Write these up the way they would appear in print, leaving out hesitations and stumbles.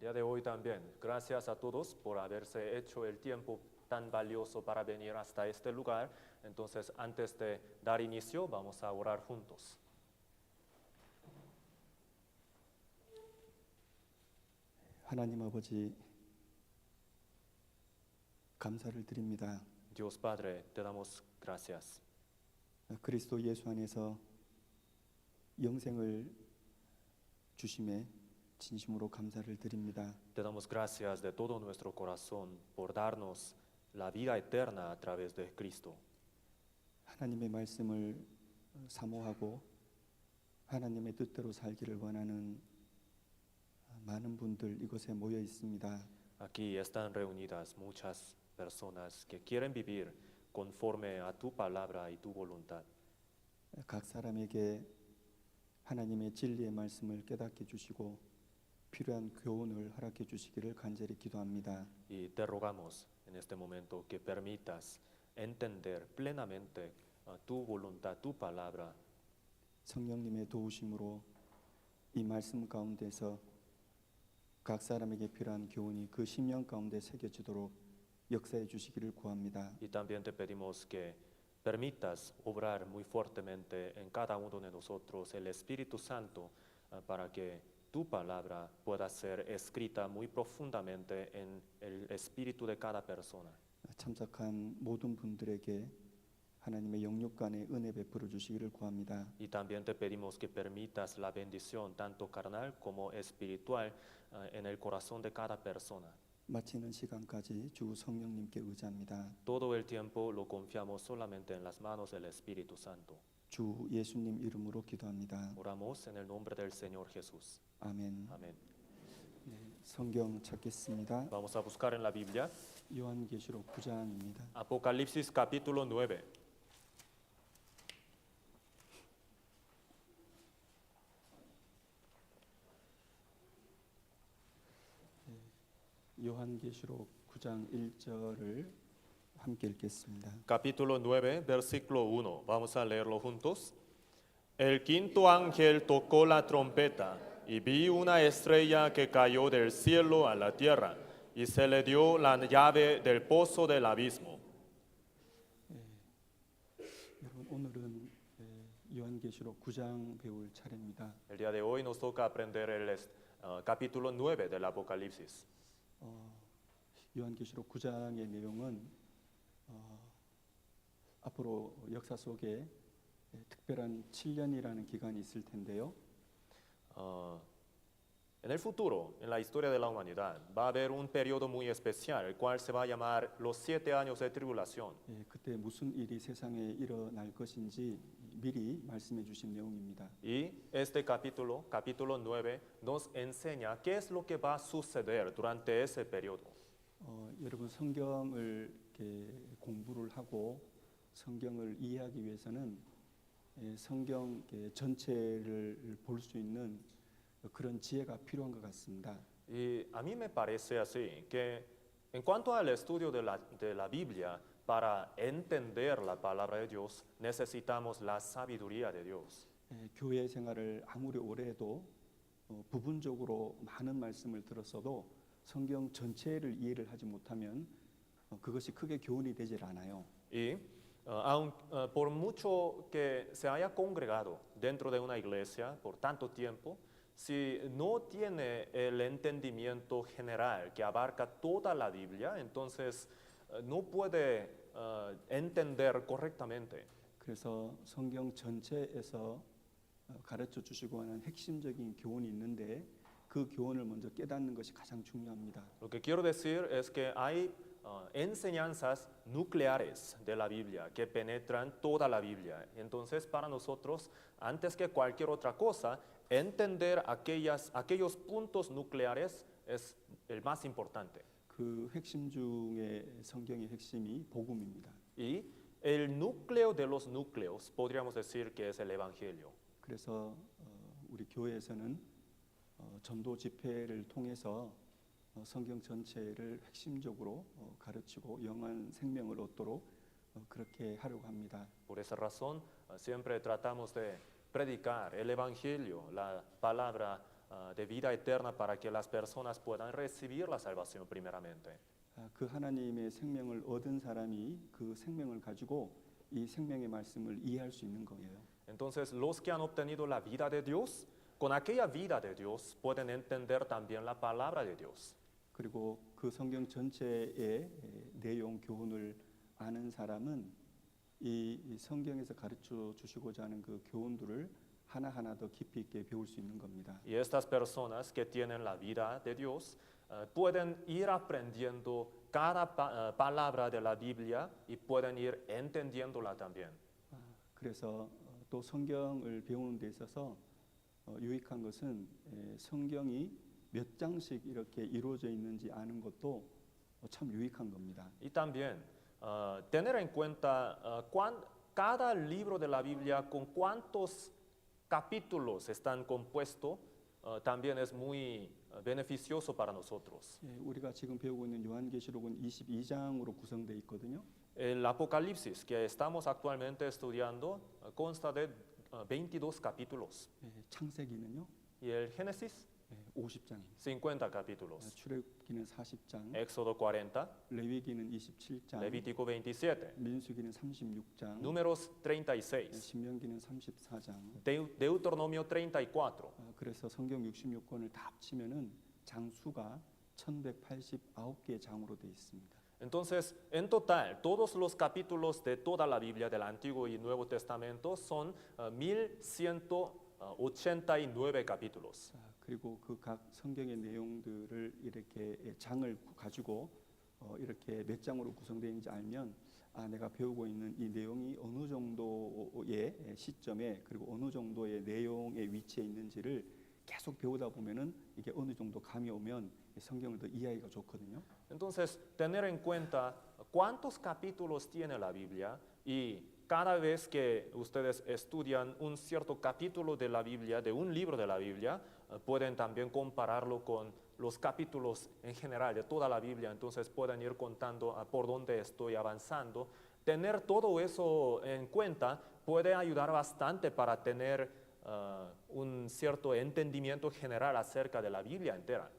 día de hoy también, gracias a todos por haberse hecho el tiempo tan valioso para venir hasta este lugar. Entonces, antes de dar inicio, vamos a orar juntos. 하나님 아버지, 감사를 드립니다. Dios Padre, te damos gracias. 그리스도 예수 안에서 영생을 주심에 진심으로 감사를 드립니다. Te damos gracias de todo nuestro corazón por darnos la vida eterna a través de Cristo. 하나님의 말씀을 사모하고 하나님의 뜻대로 살기를 원하는 많은 분들 이곳에 모여 있습니다. Aquí están reunidas muchas personas que quieren vivir conforme a tu palabra y tu voluntad. 각 사람에게 하나님의 진리의 말씀을 깨닫게 주시고 필요한 교훈을 허락해 주시기를 간절히 기도합니다. Y te rogamos en este momento que permitas entender plenamente tu voluntad, tu palabra. 성령님의 도우심으로 이 말씀 가운데서 각 사람에게 필요한 교훈이 그 심령 가운데 새겨지도록 역사해 주시기를 구합니다. Y también te pedimos que permitas obrar muy fuertemente en cada uno de nosotros el Espíritu Santo para que tu palabra pueda ser escrita muy profundamente en el espíritu de cada persona. 참석한 모든 분들에게 하나님의 영육간의 은혜 베풀어 주시기를 구합니다. Y también te pedimos que permitas la bendición tanto carnal como espiritual en el corazón de cada persona. 마치는 시간까지 주 성령님께 의지합니다. Todo el tiempo lo confiamos solamente en las manos del Espíritu Santo. 주 예수님 이름으로 기도합니다. Oramos en el nombre del Señor Jesús. 아멘. Amén. 성경 찾겠습니다. Vamos a buscar en la Biblia 요한계시록 9장입니다. Apocalipsis capítulo 9. 요한계시록 9장 1절을 함께 읽겠습니다. Capítulo 9, versículo 1. Vamos a leerlo juntos. El quinto ángel tocó la trompeta y vi una estrella que cayó del cielo a la tierra y se le dio la llave del pozo del abismo. 여러분 오늘은 요한계시록 9장 배울 차례입니다. El día de hoy nos toca aprender el capítulo 9 del Apocalipsis. 요한계시록 9장의 내용은 앞으로 역사 속에 특별한 7년이라는 기간이 있을 텐데요. En el futuro, en la historia de la humanidad, va a haber un periodo muy especial, el cual se va a llamar los 7 años de tribulación. 그때 무슨 일이 세상에 일어날 것인지 미리 말씀해 주신 내용입니다. Y este capítulo 9, nos enseña qué es lo que va a suceder durante ese periodo. 여러분 성경을 이렇게 공부를 하고 성경을 이해하기 위해서는 성경 전체를 볼 수 있는 그런 지혜가 필요한 것 같습니다. Y a mí me parece así, que en cuanto al estudio de la Biblia, para entender la palabra de Dios, necesitamos la sabiduría de Dios. 교회 생활을 아무리 오래 해도 부분적으로 많은 말씀을 들었어도 성경 전체를 이해를 하지 못하면 그것이 크게 교훈이 되질 않아요. Y por mucho que se haya congregado dentro de una iglesia por tanto tiempo, si no tiene el entendimiento general que abarca toda la Biblia, entonces no puede entender correctamente. 그래서 성경 전체에서 가르쳐 주시고 하는 핵심적인 교훈이 있는데 그 교훈을 먼저 깨닫는 것이 가장 중요합니다. Lo que quiero decir es que hay enseñanzas nucleares de la Biblia que penetran toda la Biblia. Entonces, para nosotros, antes que cualquier otra cosa, entender aquellos puntos nucleares es el más importante. 그 핵심 중에 성경의 핵심이 복음입니다. Y el núcleo de los núcleos, podríamos decir que es el Evangelio. 그래서 우리 교회에서는 전도 집회를 통해서 성경 전체를 핵심적으로 가르치고 영원 생명을 얻도록 그렇게 하려고 합니다. Por esa razón, siempre tratamos de predicar el Evangelio, la palabra de vida eterna para que las personas puedan recibir la salvación primeramente. 그 하나님의 생명을 얻은 사람이 그 생명을 가지고 이 생명의 말씀을 이해할 수 있는 거예요. Entonces, los que han obtenido la vida de Dios, con aquella vida de Dios, pueden entender también la palabra de Dios. 그리고 그 성경 전체의 내용 교훈을 아는 사람은 이 성경에서 가르쳐 주시고자 하는 그 교훈들을 하나하나 더 깊이 있게 배울 수 있는 겁니다. Y estas personas que tienen la vida de Dios pueden ir aprendiendo cada palabra de la Biblia y pueden ir entendiéndola también. 그래서 또 성경을 배우는 데 있어서 유익한 것은 성경이 몇 장씩 이렇게 이루어져 있는지 아는 것도 참 유익한 겁니다. Y también tener en cuenta cada libro de la Biblia con cuántos capítulos están compuestos también es muy beneficioso para nosotros. 우리가 지금 배우고 있는 요한계시록은 22장으로 구성되어 있거든요. El Apocalipsis que estamos actualmente estudiando consta de 22 capítulos 창세기는요, y el Génesis 50장입니다. 50 capítulos, 출애굽기는 40장, Éxodo 40, 레위기는 27장, Levítico 27, 민수기는 36장, Números 36, 신명기는 34장. Deuteronomio 34. 그래서 성경 66권을 다 합치면은 장수가 1189개 장으로 되어 있습니다. Entonces, en total, todos los capítulos de toda la Biblia del Antiguo y Nuevo Testamento son 1189 capítulos. 그리고 그 각 성경의 내용들을 이렇게 장을 가지고 이렇게 몇 장으로 구성되어 있는지 알면 내가 배우고 있는 이 내용이 어느 정도의 시점에 그리고 어느 정도의 내용의 위치에 있는지를 계속 배우다 보면은 이게 어느 정도 감이 오면 성경을 더 이해하기가 좋거든요. Entonces, tener en cuenta cuántos capítulos tiene la Biblia y cada vez que ustedes estudian un cierto capítulo de la Biblia, de un libro de la Biblia, pueden también compararlo con los capítulos en general de toda la Biblia, entonces pueden ir contando por dónde estoy avanzando. Tener todo eso en cuenta puede ayudar bastante para tener un cierto entendimiento general acerca de la Biblia entera.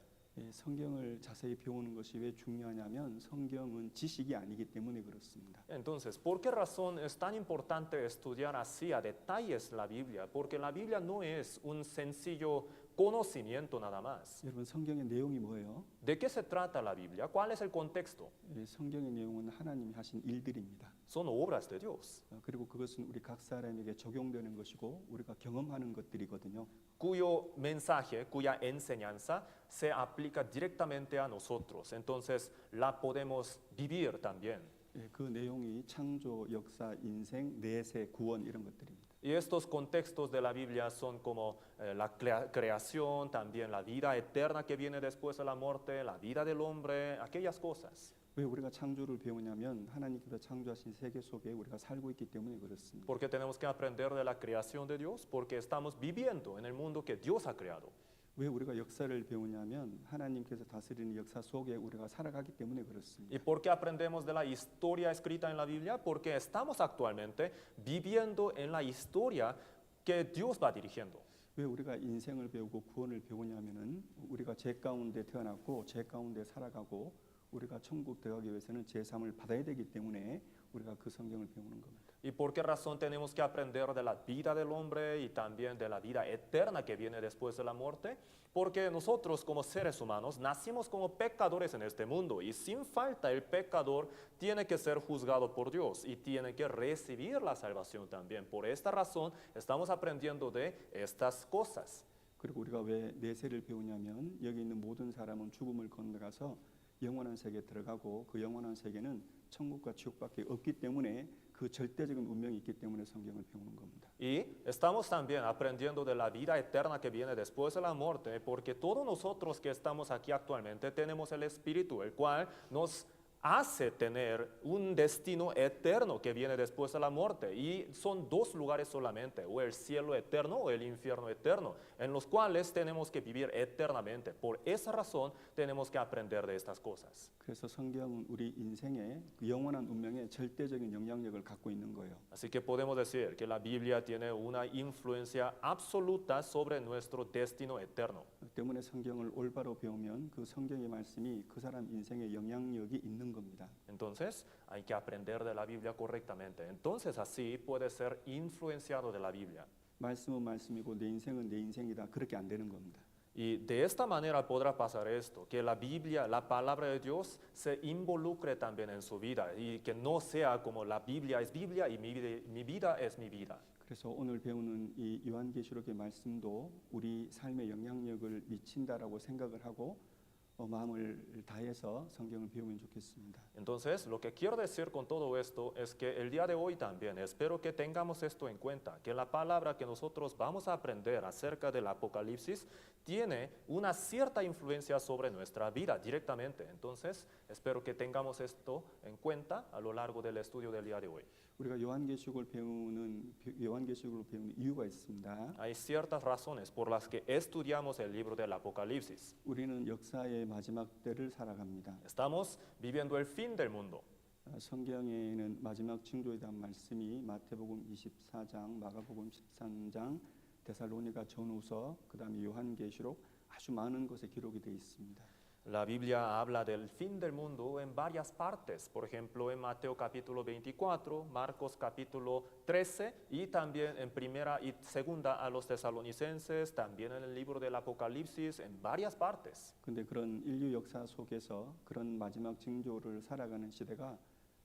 성경을 자세히 배우는 것이 왜 중요하냐면 성경은 지식이 아니기 때문에 그렇습니다. Entonces, ¿por qué razón es tan importante estudiar así a detalles la Biblia? Porque la Biblia no es un sencillo conocimiento nada más. 여러분 성경의 내용이 뭐예요? ¿De qué se trata la Biblia? ¿Cuál es el contexto? 성경의 내용은 하나님이 하신 일들입니다. Son obras de Dios, 그리고 그것은 우리 각 사람에게 적용되는 것이고 우리가 경험하는 것들이거든요. cuyo mensaje, cuya enseñanza se aplica directamente a nosotros. Entonces, la podemos vivir también. 그 내용이 창조, 역사, 인생, 내세, 구원 이런 것들입니다. Y estos contextos de la Biblia son como la creación, también la vida eterna que viene después de la muerte, la vida del hombre, aquellas cosas. 왜 우리가 창조를 배우냐면 하나님께서 창조하신 세계 속에 우리가 살고 있기 때문에 그렇습니다. Porque tenemos que aprender de la creación de Dios, porque estamos viviendo en el mundo que Dios ha creado. 왜 우리가 역사를 배우냐면 하나님께서 다스리는 역사 속에 우리가 살아가기 때문에 그렇습니다. ¿Y por qué aprendemos de la historia escrita en la Biblia? Porque estamos actualmente viviendo en la historia que Dios va dirigiendo. 왜 우리가 인생을 배우고 구원을 배우냐면은 우리가 죄 가운데 태어났고 죄 가운데 살아가고 우리가 천국 들어가기 위해서는 제3을 받아야 되기 때문에 우리가 그 성경을 배우는 겁니다. ¿Y por qué razón tenemos que aprender de la vida del hombre y también de la vida eterna que viene después de la muerte? Porque nosotros como seres humanos nacimos como pecadores en este mundo y sin falta el pecador tiene que ser juzgado por Dios y tiene que recibir la salvación también. Por esta razón estamos aprendiendo de estas cosas. 그리고 우리가 왜 내세를 배우냐면 여기 있는 모든 사람은 죽음을 건너가서 영원한 세계에 들어가고 그 영원한 세계는 천국과 지옥밖에 없기 때문에 그 절대적인 운명이 있기 때문에 성경을 배우는 겁니다. Y estamos también aprendiendo de la vida eterna que viene después de la muerte, porque todos nosotros que estamos aquí actualmente tenemos el Espíritu, el cual nos hace tener un destino eterno que viene después de la muerte. Y son dos lugares solamente, o el cielo eterno o el infierno eterno, en los cuales tenemos que vivir eternamente. Por esa razón tenemos que aprender de estas cosas. 그래서 성경은 우리 인생의 그 영원한 운명에 절대적인 영향력을 갖고 있는 거예요. Así que podemos decir que la Biblia tiene una influencia absoluta sobre nuestro destino eterno. 그 때문에 성경을 올바로 배우면 그 성경의 말씀이 그 사람 인생에 영향력이 있는 겁니다. Entonces hay que aprender de la Biblia correctamente. Entonces así puede ser influenciado de la Biblia. 말씀은 말씀이고 내 인생은 내 인생이다. 그렇게 안 되는 겁니다. Y de esta manera podrá pasar esto, que la Biblia, la palabra de Dios, se involucre también en su vida y que no sea como la Biblia es Biblia y mi vida es mi vida. 그래서 오늘 배우는 이 요한계시록의 말씀도 우리 삶에 영향력을 미친다라고 생각을 하고 마음을 다해서 성경을 배우면 좋겠습니다. Entonces, lo que quiero decir con todo esto es que el día de hoy también espero que tengamos esto en cuenta, que la palabra que nosotros vamos a aprender acerca del Apocalipsis tiene una cierta influencia sobre nuestra vida directamente. Entonces, espero que tengamos esto en cuenta a lo largo del estudio del día de hoy. 우리가 요한계시록을 배우는 이유가 있습니다. Hay ciertas razones por las que estudiamos el libro del Apocalipsis. 우리는 역사의 마지막 때를 살아갑니다. Estamos viviendo el fin del mundo. 성경에는 마지막 징조에 대한 말씀이 마태복음 24장, 마가복음 13장, 데살로니가 전후서, 그다음에 요한계시록 아주 많은 것에 기록이 되어 있습니다. La Biblia habla del fin del mundo en varias partes, por ejemplo en Mateo capítulo 24, Marcos capítulo 13 y también en primera y segunda a los tesalonicenses, también en el libro del Apocalipsis, en varias partes. 근데 그런 인류 역사 속에서 그런 마지막 징조를 살아가는 시대가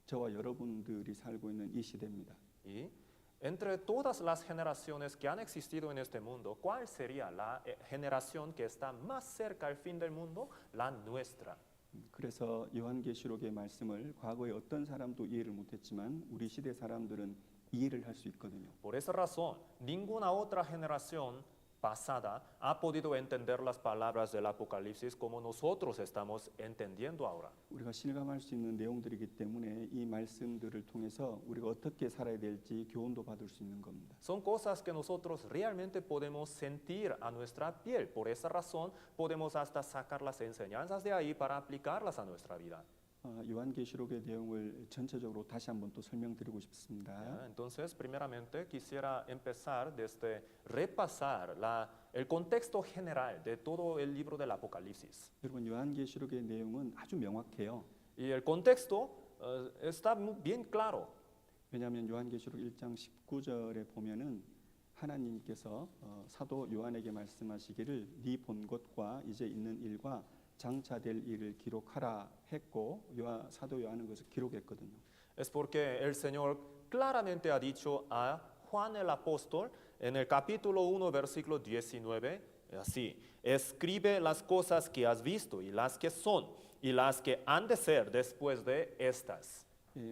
저와 여러분들이 살고 있는 이 시대입니다. Y entre todas las generaciones que han existido en este mundo, ¿cuál sería la generación que está más cerca al fin del mundo? La nuestra. 그래서 요한계시록의 말씀을 과거에 어떤 사람도 이해를 못했지만 우리 시대 사람들은 이해를 할 수 있거든요. Por esa razón, ninguna otra generación pasada ha podido entender las palabras del Apocalipsis como nosotros estamos entendiendo ahora. 우리가 실감할 수 있는 내용들이기 때문에 이 말씀들을 통해서 우리가 어떻게 살아야 될지 교훈도 받을 수 있는 겁니다. Son cosas que nosotros realmente podemos sentir a nuestra piel. Por esa razón, podemos hasta sacar las enseñanzas de ahí para aplicarlas a nuestra vida. 요한계시록의 내용을 전체적으로 다시 한번 또 설명드리고 싶습니다. Entonces, primeramente, quisiera empezar desde repasar el contexto general de todo el libro del Apocalipsis. 여러분 요한계시록의 내용은 아주 명확해요. Y el contexto está bien claro. 왜냐하면 요한계시록 1장 19절에 보면은 하나님께서 사도 요한에게 말씀하시기를 네 본 것과 이제 있는 일과 장차될 일을 기록하라 했고 사도 요한은 그것을 기록했거든요. Es porque el Señor claramente ha dicho a Juan el apóstol en el capítulo 1 versículo 19 así: escribe las cosas que has visto y las que son y las que han de ser después de estas.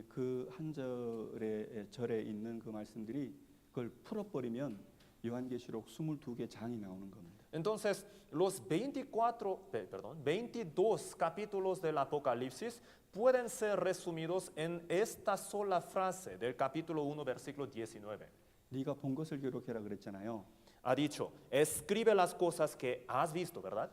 그 한 절에 있는 그 말씀들이 그걸 풀어버리면 요한계시록 22개 장이 나오는 겁니다. Entonces, los 22 capítulos del Apocalipsis pueden ser resumidos en esta sola frase del capítulo 1, versículo 19. 네가 본 것을 기록해라 그랬잖아요. Ha dicho, escribe las cosas que has visto, ¿verdad?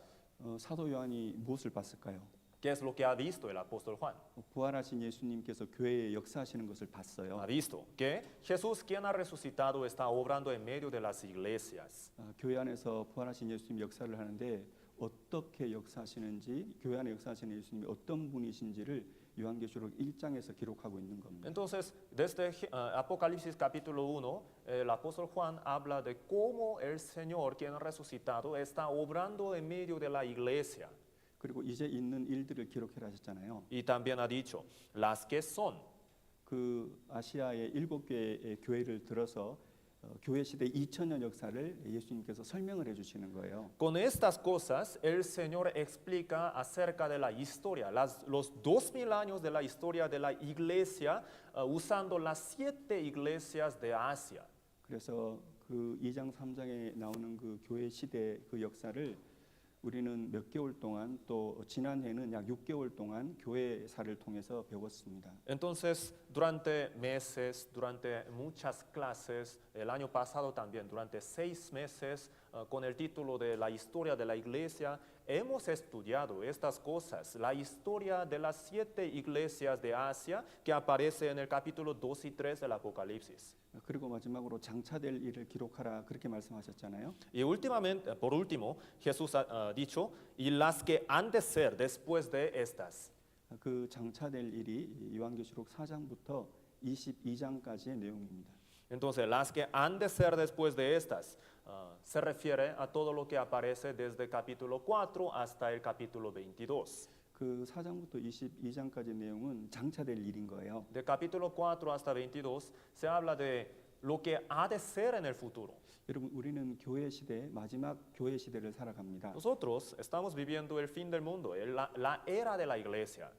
사도 요한이 무엇을 봤을까요? ¿Qué es lo que ha visto el apóstol Juan? 부활하신 예수님께서 교회에 역사하시는 것을 봤어요. Ha visto que Jesús, quien ha resucitado, está obrando en medio de las iglesias. 교회 안에서 부활하신 예수님 역사를 하는데 어떻게 역사하시는지, 교회 안에 역사하시는 예수님이 어떤 분이신지를 요한계시록 1장에서 기록하고 있는 겁니다. Entonces, desde Apocalipsis capítulo 1, el apóstol Juan habla de cómo el Señor, quien ha resucitado, está obrando en medio de la iglesia. 그리고 이제 있는 일들을 기록해라 하셨잖아요. Y también ha dicho, las que son. 그 아시아의 7개의 교회를 들어서 교회 시대 2000년 역사를 예수님께서 설명을 해 주시는 거예요. Con estas cosas, el Señor explica acerca de la historia, los 2000 años de la historia de la iglesia, usando las 7 iglesias de Asia. 그래서 그 2장 3장에 나오는 그 교회 시대 그 역사를 우리는 몇 개월 동안 또 지난해는 약 6개월 동안 교회사를 통해서 배웠습니다. Entonces, durante meses, durante muchas clases, el año pasado también, durante 6 meses, con el título de La historia de la iglesia, hemos estudiado estas cosas, la historia de las 7 iglesias de Asia que aparece en el capítulo 2 y 3 del Apocalipsis. 그리고 마지막으로 장차될 일을 기록하라 그렇게 말씀하셨잖아요. Y últimamente, por último, Jesús ha dicho, y las que han de ser después de estas. 그 장차될 일이 요한계시록 4장부터 22장까지의 내용입니다. Entonces, las que han de ser después de estas, se refiere a todo lo que aparece desde el capítulo 4 hasta el capítulo 22. 그 4장부터 22장까지 내용은 장차될 일인 거예요. Del capítulo 4 hasta 22 se habla de lo que ha de ser en el futuro. 여러분 우리는 교회 시대 마지막 교회 시대를 살아갑니다. Nosotros estamos viviendo el fin del mundo, la era de la iglesia.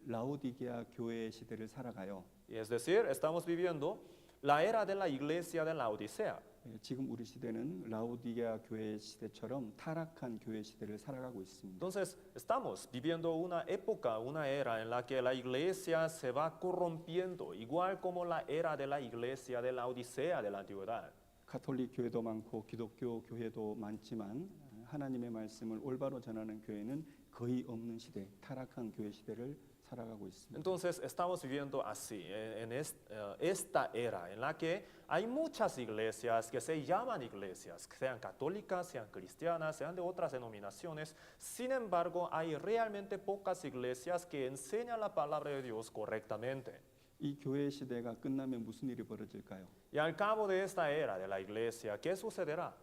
라오디게아 교회 시대를 살아가요. Y es decir, estamos viviendo la era de la iglesia de la Odisea. 지금 우리 시대는 라오디게아 교회 시대처럼 타락한 교회 시대를 살아가고 있습니다. Entonces, estamos viviendo una época, una era en la que la iglesia se va corrompiendo, igual como la era de la iglesia de la Odisea de la antigüedad. 가톨릭 교회도 많고 기독교 교회도 많지만 하나님의 말씀을 올바로 전하는 교회는 거의 없는 시대, 타락한 교회 시대를 살아가고 있습니다. Entonces, estamos viviendo así, en esta era en la que hay muchas iglesias que se llaman iglesias, sean católicas, sean cristianas, sean de otras denominaciones. Sin embargo, hay realmente pocas iglesias que enseñan la palabra de Dios correctamente. 이 교회 시대가 끝나면 무슨 일이 벌어질까요? Y al cabo de esta era de la iglesia, ¿qué sucederá?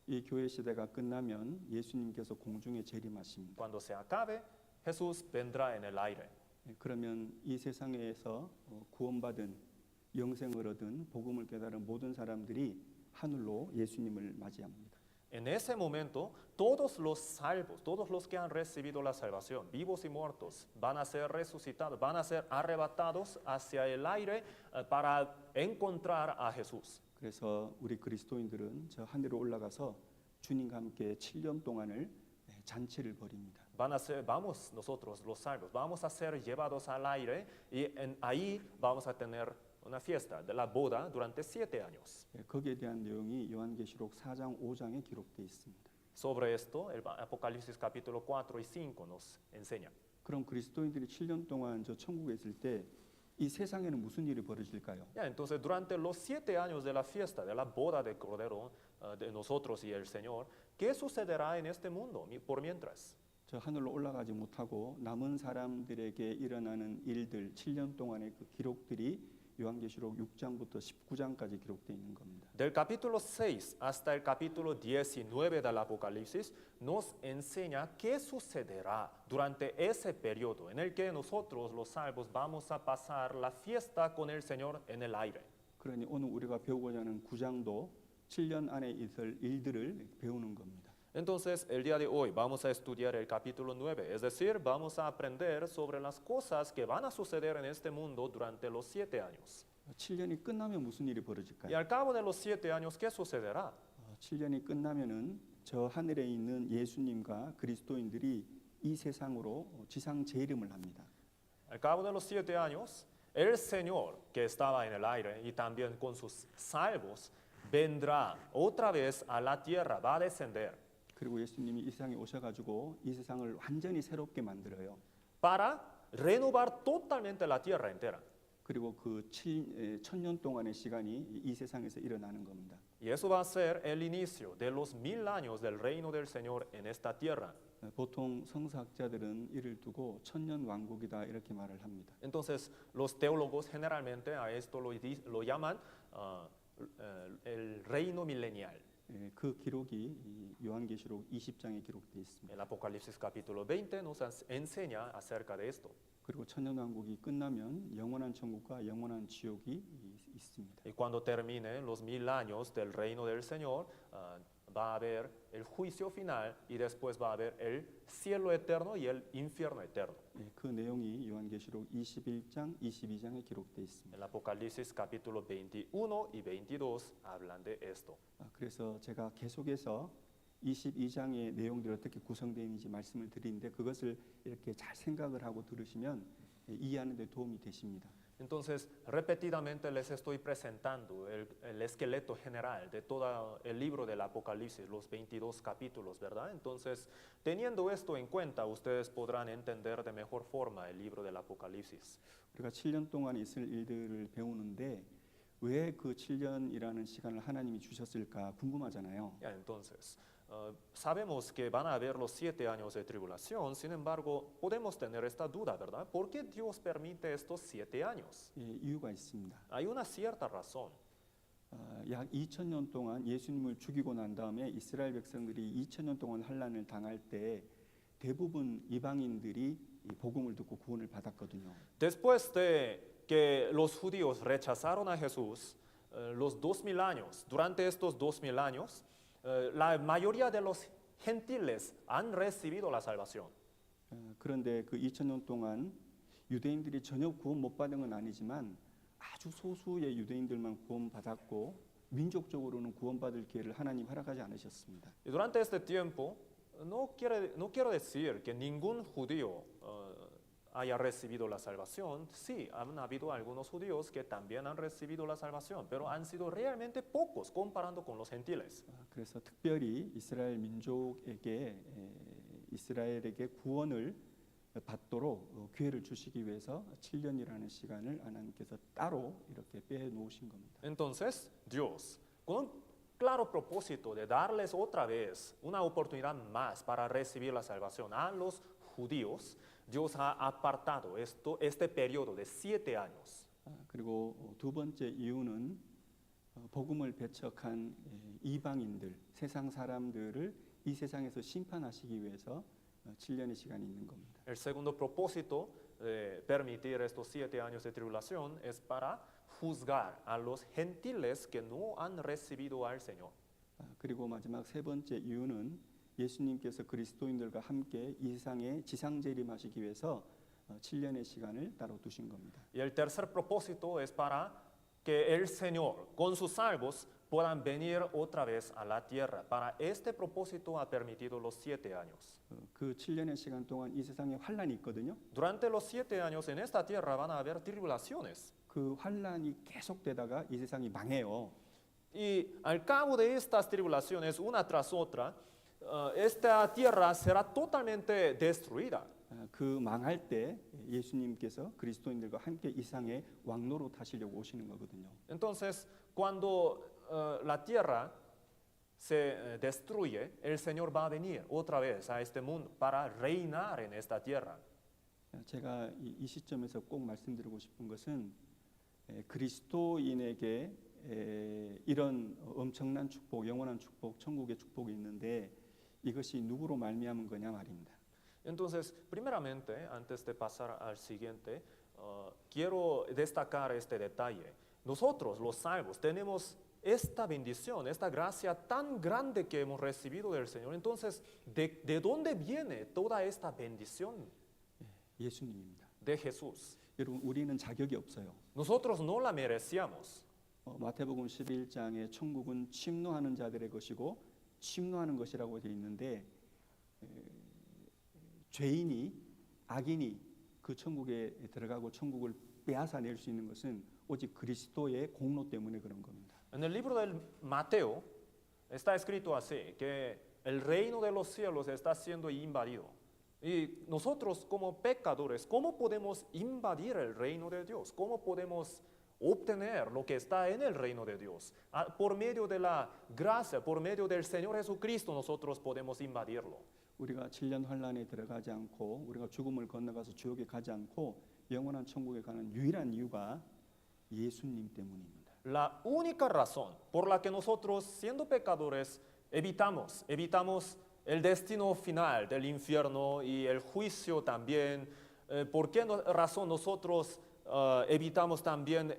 이 교회 시대가 끝나면 예수님께서 공중에 재림하십니다. Cuando se acabe, Jesús vendrá en el aire. 그러면 이 세상에서 구원받은 영생을 얻은 복음을 깨달은 모든 사람들이 하늘로 예수님을 맞이합니다. En ese momento, todos los salvos, todos los que han recibido la salvación, vivos y muertos, van a ser resucitados, van a ser arrebatados hacia el aire para encontrar a Jesús. 그래서 우리 그리스도인들은 저 하늘로 올라가서 주님과 함께 7년 동안을 잔치를 벌입니다. Vamos nosotros, los salvos, vamos a ser llevados al aire y ahí vamos a tener una fiesta de la boda durante 7 años. 거기에 대한 내용이 요한계시록 4장 5장에 기록되어 있습니다. Sobre esto, el Apocalipsis capítulo 4 y 5 nos enseña. 그럼 그리스도인들이 7년 동안 저 천국에 있을 때 이 세상에는 무슨 일이 벌어질까요? Ya, entonces, durante los 7 años de la fiesta, de la boda de Cordero, de nosotros y el Señor, ¿qué sucederá en este mundo por mientras? 저 하늘로 올라가지 못하고 남은 사람들에게 일어나는 일들 7년 동안의 그 기록들이 요한계시록 6장부터 19장까지 기록되어 있는 겁니다. Del capítulo 6 hasta el capítulo 19 del Apocalipsis nos enseña qué sucederá durante ese periodo en el que nosotros los salvos vamos a pasar la fiesta con el Señor en el aire. 그러니 오늘 우리가 배우고자 하는 9장도 7년 안에 있을 일들을 배우는 겁니다. Entonces, el día de hoy vamos a estudiar el capítulo 9, es decir, vamos a aprender sobre las cosas que van a suceder en este mundo durante los 7 años. 7년이 끝나면 무슨 일이 Y 벌어질까요? al cabo de los 7 años, ¿qué sucederá? 7년이 끝나면은 저 하늘에 있는 예수님과 그리스도인들이 이 세상으로 지상 재림을 합니다. Al cabo de los 7 años, el Señor que estaba en el aire y también con sus salvos vendrá otra vez a la tierra, va a descender 그리고 예수님이 이 세상에 오셔가지고 이 세상을 완전히 새롭게 만들어요. para renovar totalmente la tierra entera. 그리고 그 1000년 동안의 시간이 이 세상에서 일어나는 겁니다. Y eso va a ser el inicio de los 1000 años del reino del Señor en esta tierra. 보통 성서학자들은 이를 두고 천년 왕국이다 이렇게 말을 합니다. Entonces, los teólogos generalmente a esto lo llaman el reino milenial. 그 기록이 이 요한계시록 20장에 기록되어 있습니다. El Apocalipsis capítulo 20 nos enseña acerca de esto. 그리고 천년 왕국이 끝나면 영원한 천국과 영원한 지옥이 있습니다. Y cuando terminen los 1000 años del reino del Señor, va a haber el juicio final y después va a haber el cielo eterno y el infierno eterno. 그 내용이 요한계시록 21장, 22장에 기록되어 있습니다. El Apocalipsis capítulo 21 y 22 hablan de esto. 그래서 제가 계속해서 22장의 내용들이 어떻게 구성되어 있는지 말씀을 드리는데 그것을 이렇게 잘 생각을 하고 들으시면 이해하는 데 도움이 되십니다. Entonces, repetidamente les estoy presentando el esqueleto general de todo el libro del Apocalipsis, los 22 capítulos, ¿verdad? Entonces, teniendo esto en cuenta, ustedes podrán entender de mejor forma el libro del Apocalipsis. 우리가 7년 동안 있을 일들을 배우는데 왜 그 7년이라는 시간을 하나님이 주셨을까 궁금하잖아요. Ya, entonces, sabemos que van a haber los 7 años de tribulación, sin embargo, podemos tener esta duda, ¿verdad? ¿Por qué Dios permite estos 7 años? 예, 이유가 있습니다. Hay una cierta razón. 약 2000년 동안 예수님을 죽이고 난 다음에 이스라엘 백성들이 2000년 동안 환난을 당할 때 대부분 이방인들이 이 복음을 듣고 구원을 받았거든요. Después de que los judíos rechazaron a Jesús, los 2000 años, durante estos 2000 años, la mayoría de los gentiles han recibido la salvación. 그런데 그 2000년 동안 유대인들이 전혀 구원 못 받은 건 아니지만 아주 소수의 유대인들만 구원받았고 민족적으로는 구원받을 기회를 하나님 허락하지 않으셨습니다. Y durante este tiempo, no quiero decir que ningún judío haya recibido la salvación. Sí, han habido algunos judíos que también han recibido la salvación, pero han sido realmente pocos comparando con los gentiles. 그래서 특별히 이스라엘 민족에게 이스라엘에게 구원을 받도록 기회를 주시기 위해서 7년이라는 시간을 하나님께서 따로 이렇게 빼놓으신 겁니다. Entonces, Dios, con un claro propósito de darles otra vez una oportunidad más para recibir la salvación a los judíos, Dios ha apartado este periodo de 7 años. 그리고 두 번째 이유는 복음을 배척한 이방인들, 세상 사람들을 이 세상에서 심판하시기 위해서 7년의 시간이 있는 겁니다. El segundo propósito de permitir estos 7 años de tribulación es para juzgar a los gentiles que no han recibido al Señor. 그리고 마지막 세 번째 이유는 예수님께서 그리스도인들과 함께 이 세상에 지상 재림하시기 위해서 7년의 시간을 따로 두신 겁니다. Y el tercer propósito es para que el Señor con sus salvos puedan venir otra vez a la tierra. Para este propósito ha permitido los 7 años. 그 7년의 시간 동안 이 세상에 환란이 있거든요. Durante los 7 años en esta tierra van a haber tribulaciones. 그 환란이 계속되다가 이 세상이 망해요. Y al cabo de estas tribulaciones, una tras otra, esta tierra será totalmente destruida. 그 망할 때 예수님께서 그리스도인들과 함께 이 세상에 왕노로 타시려고 오시는 거거든요. Entonces, cuando la tierra se destruye, el Señor va a venir otra vez a este mundo para reinar en esta tierra. 제가 이 시점에서 꼭 말씀드리고 싶은 것은 그리스도인에게 이런 엄청난 축복, 영원한 축복, 천국의 축복이 있는데 이것이 누구로 말미암은 거냐 말입니다. Entonces, primeramente, antes de pasar al siguiente, quiero destacar este detalle. Nosotros, los salvos, tenemos esta bendición, esta gracia tan grande que hemos recibido del Señor. Entonces, ¿de dónde viene toda esta bendición? 예수님입니다. De Jesús. 여러분, 우리는 자격이 없어요. Nosotros no la merecíamos. 마태복음 11장에 천국은 침노하는 자들의 것이고 침노하는 것이라고 되어 있는데 죄인이 악인이 그 천국에 들어가고 천국을 빼앗아낼 수 있는 것은 오직 그리스도의 공로 때문에 그런 겁니다. En el libro del Mateo está escrito así, que el reino de los cielos está siendo invadido. Y nosotros como pecadores, ¿cómo podemos invadir el reino de Dios? ¿Cómo podemos obtener lo que está en el reino de Dios? Por medio de la gracia, por medio del Señor Jesucristo, nosotros podemos invadirlo. 우리가 7년 환란에 들어가지 않고 우리가 죽음을 건너가서 지옥에 가지 않고 영원한 천국에 가는 유일한 이유가 예수님 때문입니다. La única razón por la que nosotros, siendo pecadores, evitamos el destino final del infierno y el juicio también, ¿por qué razón nosotros evitamos también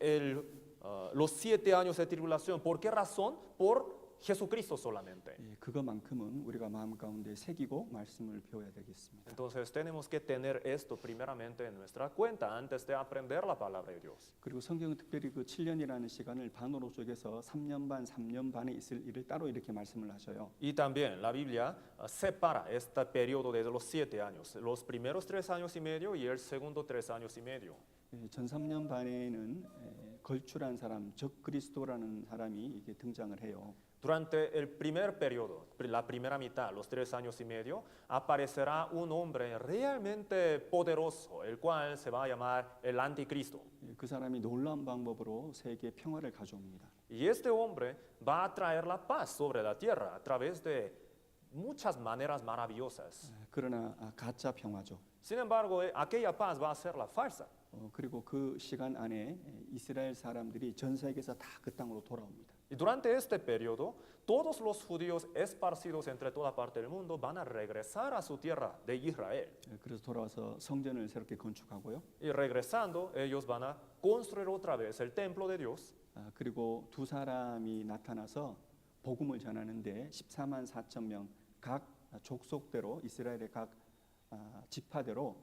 los 7 años de tribulación? ¿Por qué razón? Por Jesucristo solamente. 그것만큼은 우리가 마음 가운데 새기고 말씀을 배워야 되겠습니다. Entonces tenemos que tener esto primeramente en nuestra cuenta antes de aprender la palabra de Dios. 그리고 성경은 특별히 그 7년이라는 시간을 반으로 쪼개서 3년 반, 3년 반에 있을 일을 따로 이렇게 말씀을 하셔요. Y también la Biblia separa este periodo de los 7 años, los primeros 3 años y medio y el segundo 3 años y medio. 전 3년 반에는 걸출한 사람, 적 그리스도라는 사람이 이게 등장을 해요. Durante el primer periodo, la primera mitad, los 3 años y medio, aparecerá un hombre realmente poderoso, el cual se va a llamar el anticristo. 그 사람이 놀라운 방법으로 세계에 평화를 가져옵니다. Y este hombre va a traer la paz sobre la tierra a través de muchas maneras maravillosas. 그러나 가짜 평화죠. Sin embargo, aquella paz va a ser la falsa. 그리고 그 시간 안에 이스라엘 사람들이 전 세계에서 다 그 땅으로 돌아옵니다. Y durante este periodo, todos los judíos esparcidos entre toda parte del mundo van a regresar a su tierra de Israel. 그래서 돌아와서 성전을 새롭게 건축하고요. Y regresando, ellos van a construir otra vez el templo de Dios. 그리고 두 사람이 나타나서 복음을 전하는데 14만 4천 명 각 족속대로 이스라엘의 각 지파대로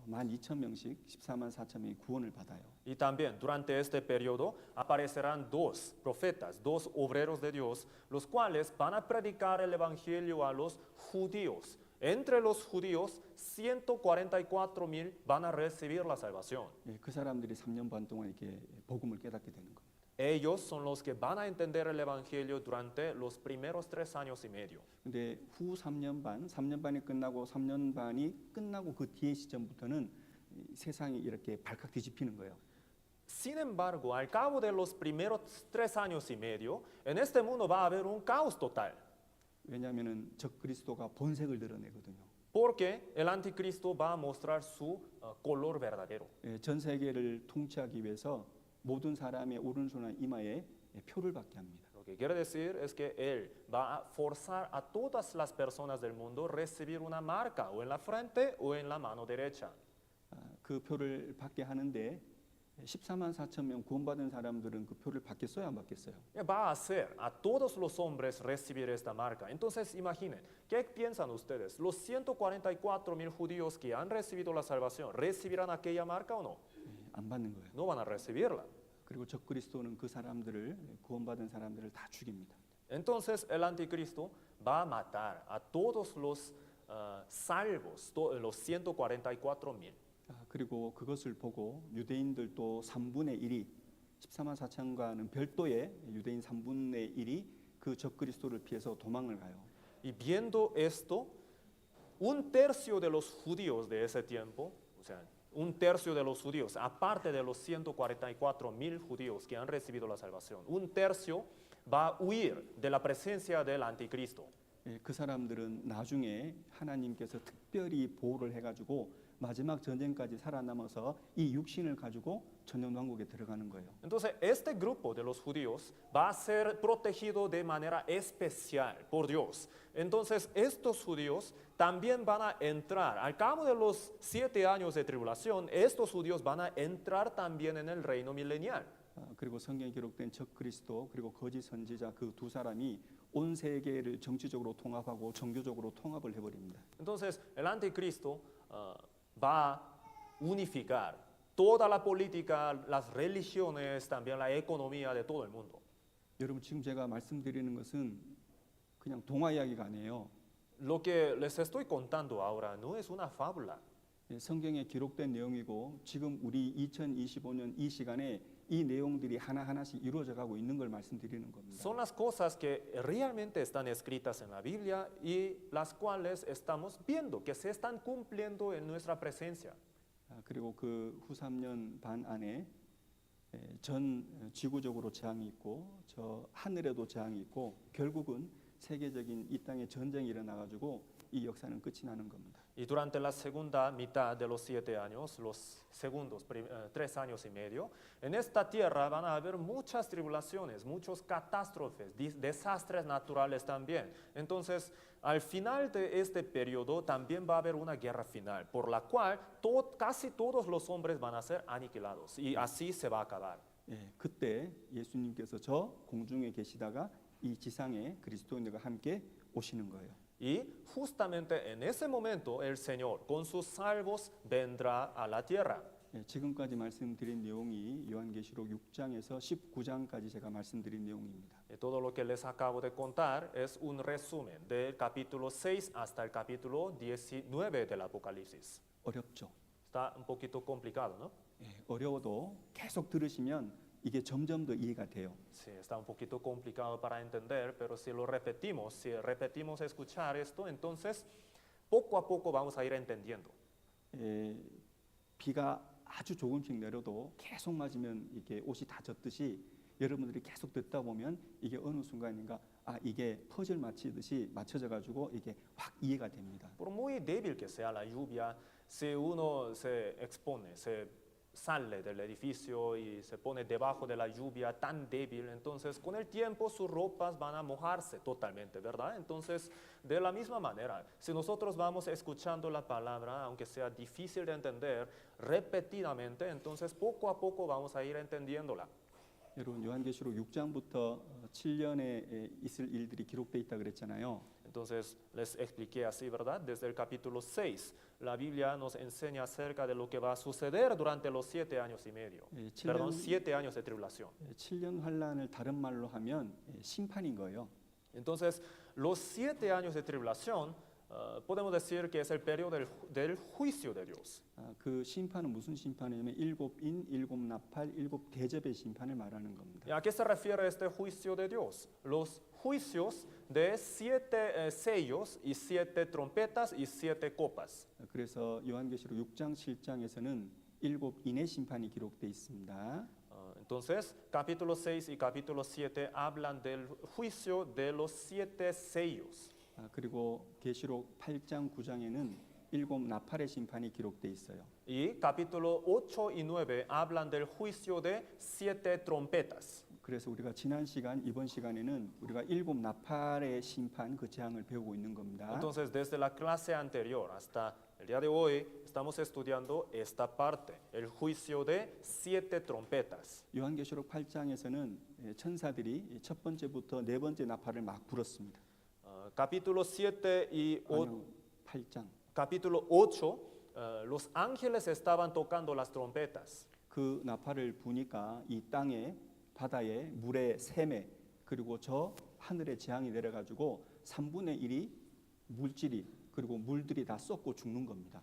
12,000명씩 14만 4천 명이 구원을 받아요. Y también durante este periodo aparecerán dos profetas, dos obreros de Dios, los cuales van a predicar el evangelio a los judíos. Entre los judíos, 144,000 van a recibir la salvación. 그 사람들이 3년 반 동안 이렇게 복음을 깨닫게 되는 겁니다. Ellos son los que van a entender el evangelio durante los primeros 3 años y medio. 근데 후 3년 반, 3년 반이 끝나고 3년 반이 끝나고 그 뒤에 시점부터는 세상이 이렇게 발칵 뒤집히는 거예요. Sin embargo, al cabo de los primeros 3 años y medio, en este mundo va a haber un caos total. 왜냐하면은 적 그리스도가 본색을 드러내거든요. Porque el anticristo va a mostrar su color verdadero. 전 세계를 통치하기 위해서 모든 사람의 오른손과 이마에 표를 받게 합니다. Lo que quiere decir es que él va a forzar a todas las personas del mundo a recibir una marca o en la frente o en la mano derecha. 그 표를 받게 하는데 14만 4천 명 구원받은 사람들은 그 표를 받겠어요, 안 받겠어요? Va a hacer a todos los hombres recibir esta marca. Entonces imaginen, ¿qué piensan ustedes? ¿Los 144,000 judíos que han recibido la salvación recibirán aquella marca o no? 안 받는 거예요. No van a recibirla. 그리고 적 그리스도는 그 사람들을 구원받은 사람들을 다 죽입니다. Entonces el anticristo va a matar a todos los salvos, los 144,000. 그리고 그것을 보고 유대인들도 3분의 1이 14만 4천과는 별도의 유대인 3분의 1이 그 적 그리스도를 피해서 도망을 가요. Y viendo esto, un tercio de los judíos de ese tiempo, o sea, un tercio de los judíos, aparte de los 144,000 judíos que han recibido la salvación, un tercio va a huir de la presencia del anticristo. 그 사람들은 나중에 하나님께서 특별히 보호를 해가지고 마지막 전쟁까지 살아남아서 이 육신을 가지고 천년 왕국에 들어가는 거예요. Entonces, este grupo de los judíos va a ser protegido de manera especial por Dios. Entonces, estos judíos también van a entrar, al cabo de los 7 años de tribulación, estos judíos van a entrar también en el reino milenial. 그리고 성경에 기록된 적 그리스도 그리고 거짓 선지자 그 두 사람이 온 세계를 정치적으로 통합하고 종교적으로 통합을 해버립니다. Entonces, el anticristo va a unificar toda la política, las religiones, también la economía de todo el mundo. 여러분 지금 제가 말씀드리는 것은 그냥 동화 이야기가 아니에요. Lo que les estoy contando ahora no es una fábula. 성경에 기록된 내용이고 지금 우리 2025년 이 시간에 이 내용들이 하나하나씩 이루어져 가고 있는 걸 말씀드리는 겁니다. Son las cosas que realmente están escritas en la Biblia y las cuales estamos viendo que se están cumpliendo en nuestra presencia. 그리고 그 후 3년 반 안에 전 지구적으로 재앙이 있고 저 하늘에도 재앙이 있고 결국은 세계적인 이 땅에 전쟁이 일어나 가지고 이 역사는 끝이 나는 겁니다. Y durante la segunda mitad de los 7 años, los segundos 3 años y medio, en esta tierra van a haber muchas tribulaciones, muchas catástrofes, desastres naturales también. Entonces, al final de este periodo también va a haber una guerra final, por la cual casi todos los hombres van a ser aniquilados y así se va a acabar. 그때 예수님께서 저 공중에 계시다가 이 지상에 그리스도인들과 함께 오시는 거예요. Y justamente en ese momento el Señor con sus salvos vendrá a la tierra. 예, 지금까지 말씀드린 내용이 요한계시록 6장에서 19장까지 제가 말씀드린 내용입니다. Y todo lo que les acabo de contar es un resumen del capítulo 6 hasta el capítulo 19 del Apocalipsis. 어렵죠. Está un poquito complicado, ¿no? 예, 어려워도 계속 들으시면 이게 점점 더 이해가 돼요. Sí, está un poquito complicado para entender, pero si repetimos escuchar esto, entonces poco a poco vamos a ir entendiendo. 예, 비가 아주 조금씩 내려도 계속 맞으면 이게 옷이 다 젖듯이 여러분들이 계속 듣다 보면 이게 어느 순간인가 이게 퍼즐 맞히듯이 맞춰져 가지고 이게 확 이해가 됩니다. Por muy débil que sea la lluvia, si uno se expone, se sale del edificio y se pone debajo de la lluvia tan débil, entonces con el tiempo sus ropas van a mojarse totalmente, ¿verdad? Entonces, de la misma manera, si nosotros vamos escuchando la palabra, aunque sea difícil de entender, repetidamente, entonces poco a poco vamos a ir entendiéndola. 여러분 요한계시록 6장부터 7년에 있을 일들이 기록돼 있다 그랬잖아요. Entonces, les expliqué así, ¿verdad? Desde el capítulo 6, la Biblia nos enseña acerca de lo que va a suceder durante los 7 años y medio. Perdón, 7 años de tribulación. 7년 환란을 다른 말로 하면 심판인 거예요. Entonces, los 7 años de tribulación, podemos decir que es el periodo del juicio de Dios. 그 심판은 무슨 심판이냐면 일곱 인, 일곱 나팔, 일곱 대접의 심판을 말하는 겁니다. ¿Y a qué se refiere este juicio de Dios? Los juicios de 7 sellos y 7 trompetas y 7 copas. 그래서 요한계시록 6장, 7장에서는 일곱 인의 심판이 기록돼 있습니다. Entonces, capítulo 6 y capítulo 7 hablan del juicio de los 7 sellos. 그리고 계시록 8장, 9장에는 일곱 나팔의 심판이 기록돼 있어요. Y capítulo 8 y 9 hablan del juicio de 7 trompetas. 그래서 우리가 지난 시간, 이번 시간에는 우리가 일곱 나팔의 심판 그 재앙을 배우고 있는 겁니다. Entonces, desde la clase anterior hasta el día de hoy, estamos estudiando esta parte, el juicio de 7 trompetas. 요한계시록 8장에서는 천사들이 첫 번째부터 네 번째 나팔을 막 불었습니다. Capítulo 7 y 아니요, 8장. capítulo 8, los ángeles estaban tocando las trompetas. 그 나팔을 부니까 이 땅에 바다에 물의 샘에 그리고 저 하늘의 재앙이 내려가지고 3분의 1이 물질이 그리고 물들이 다 썩고 죽는 겁니다.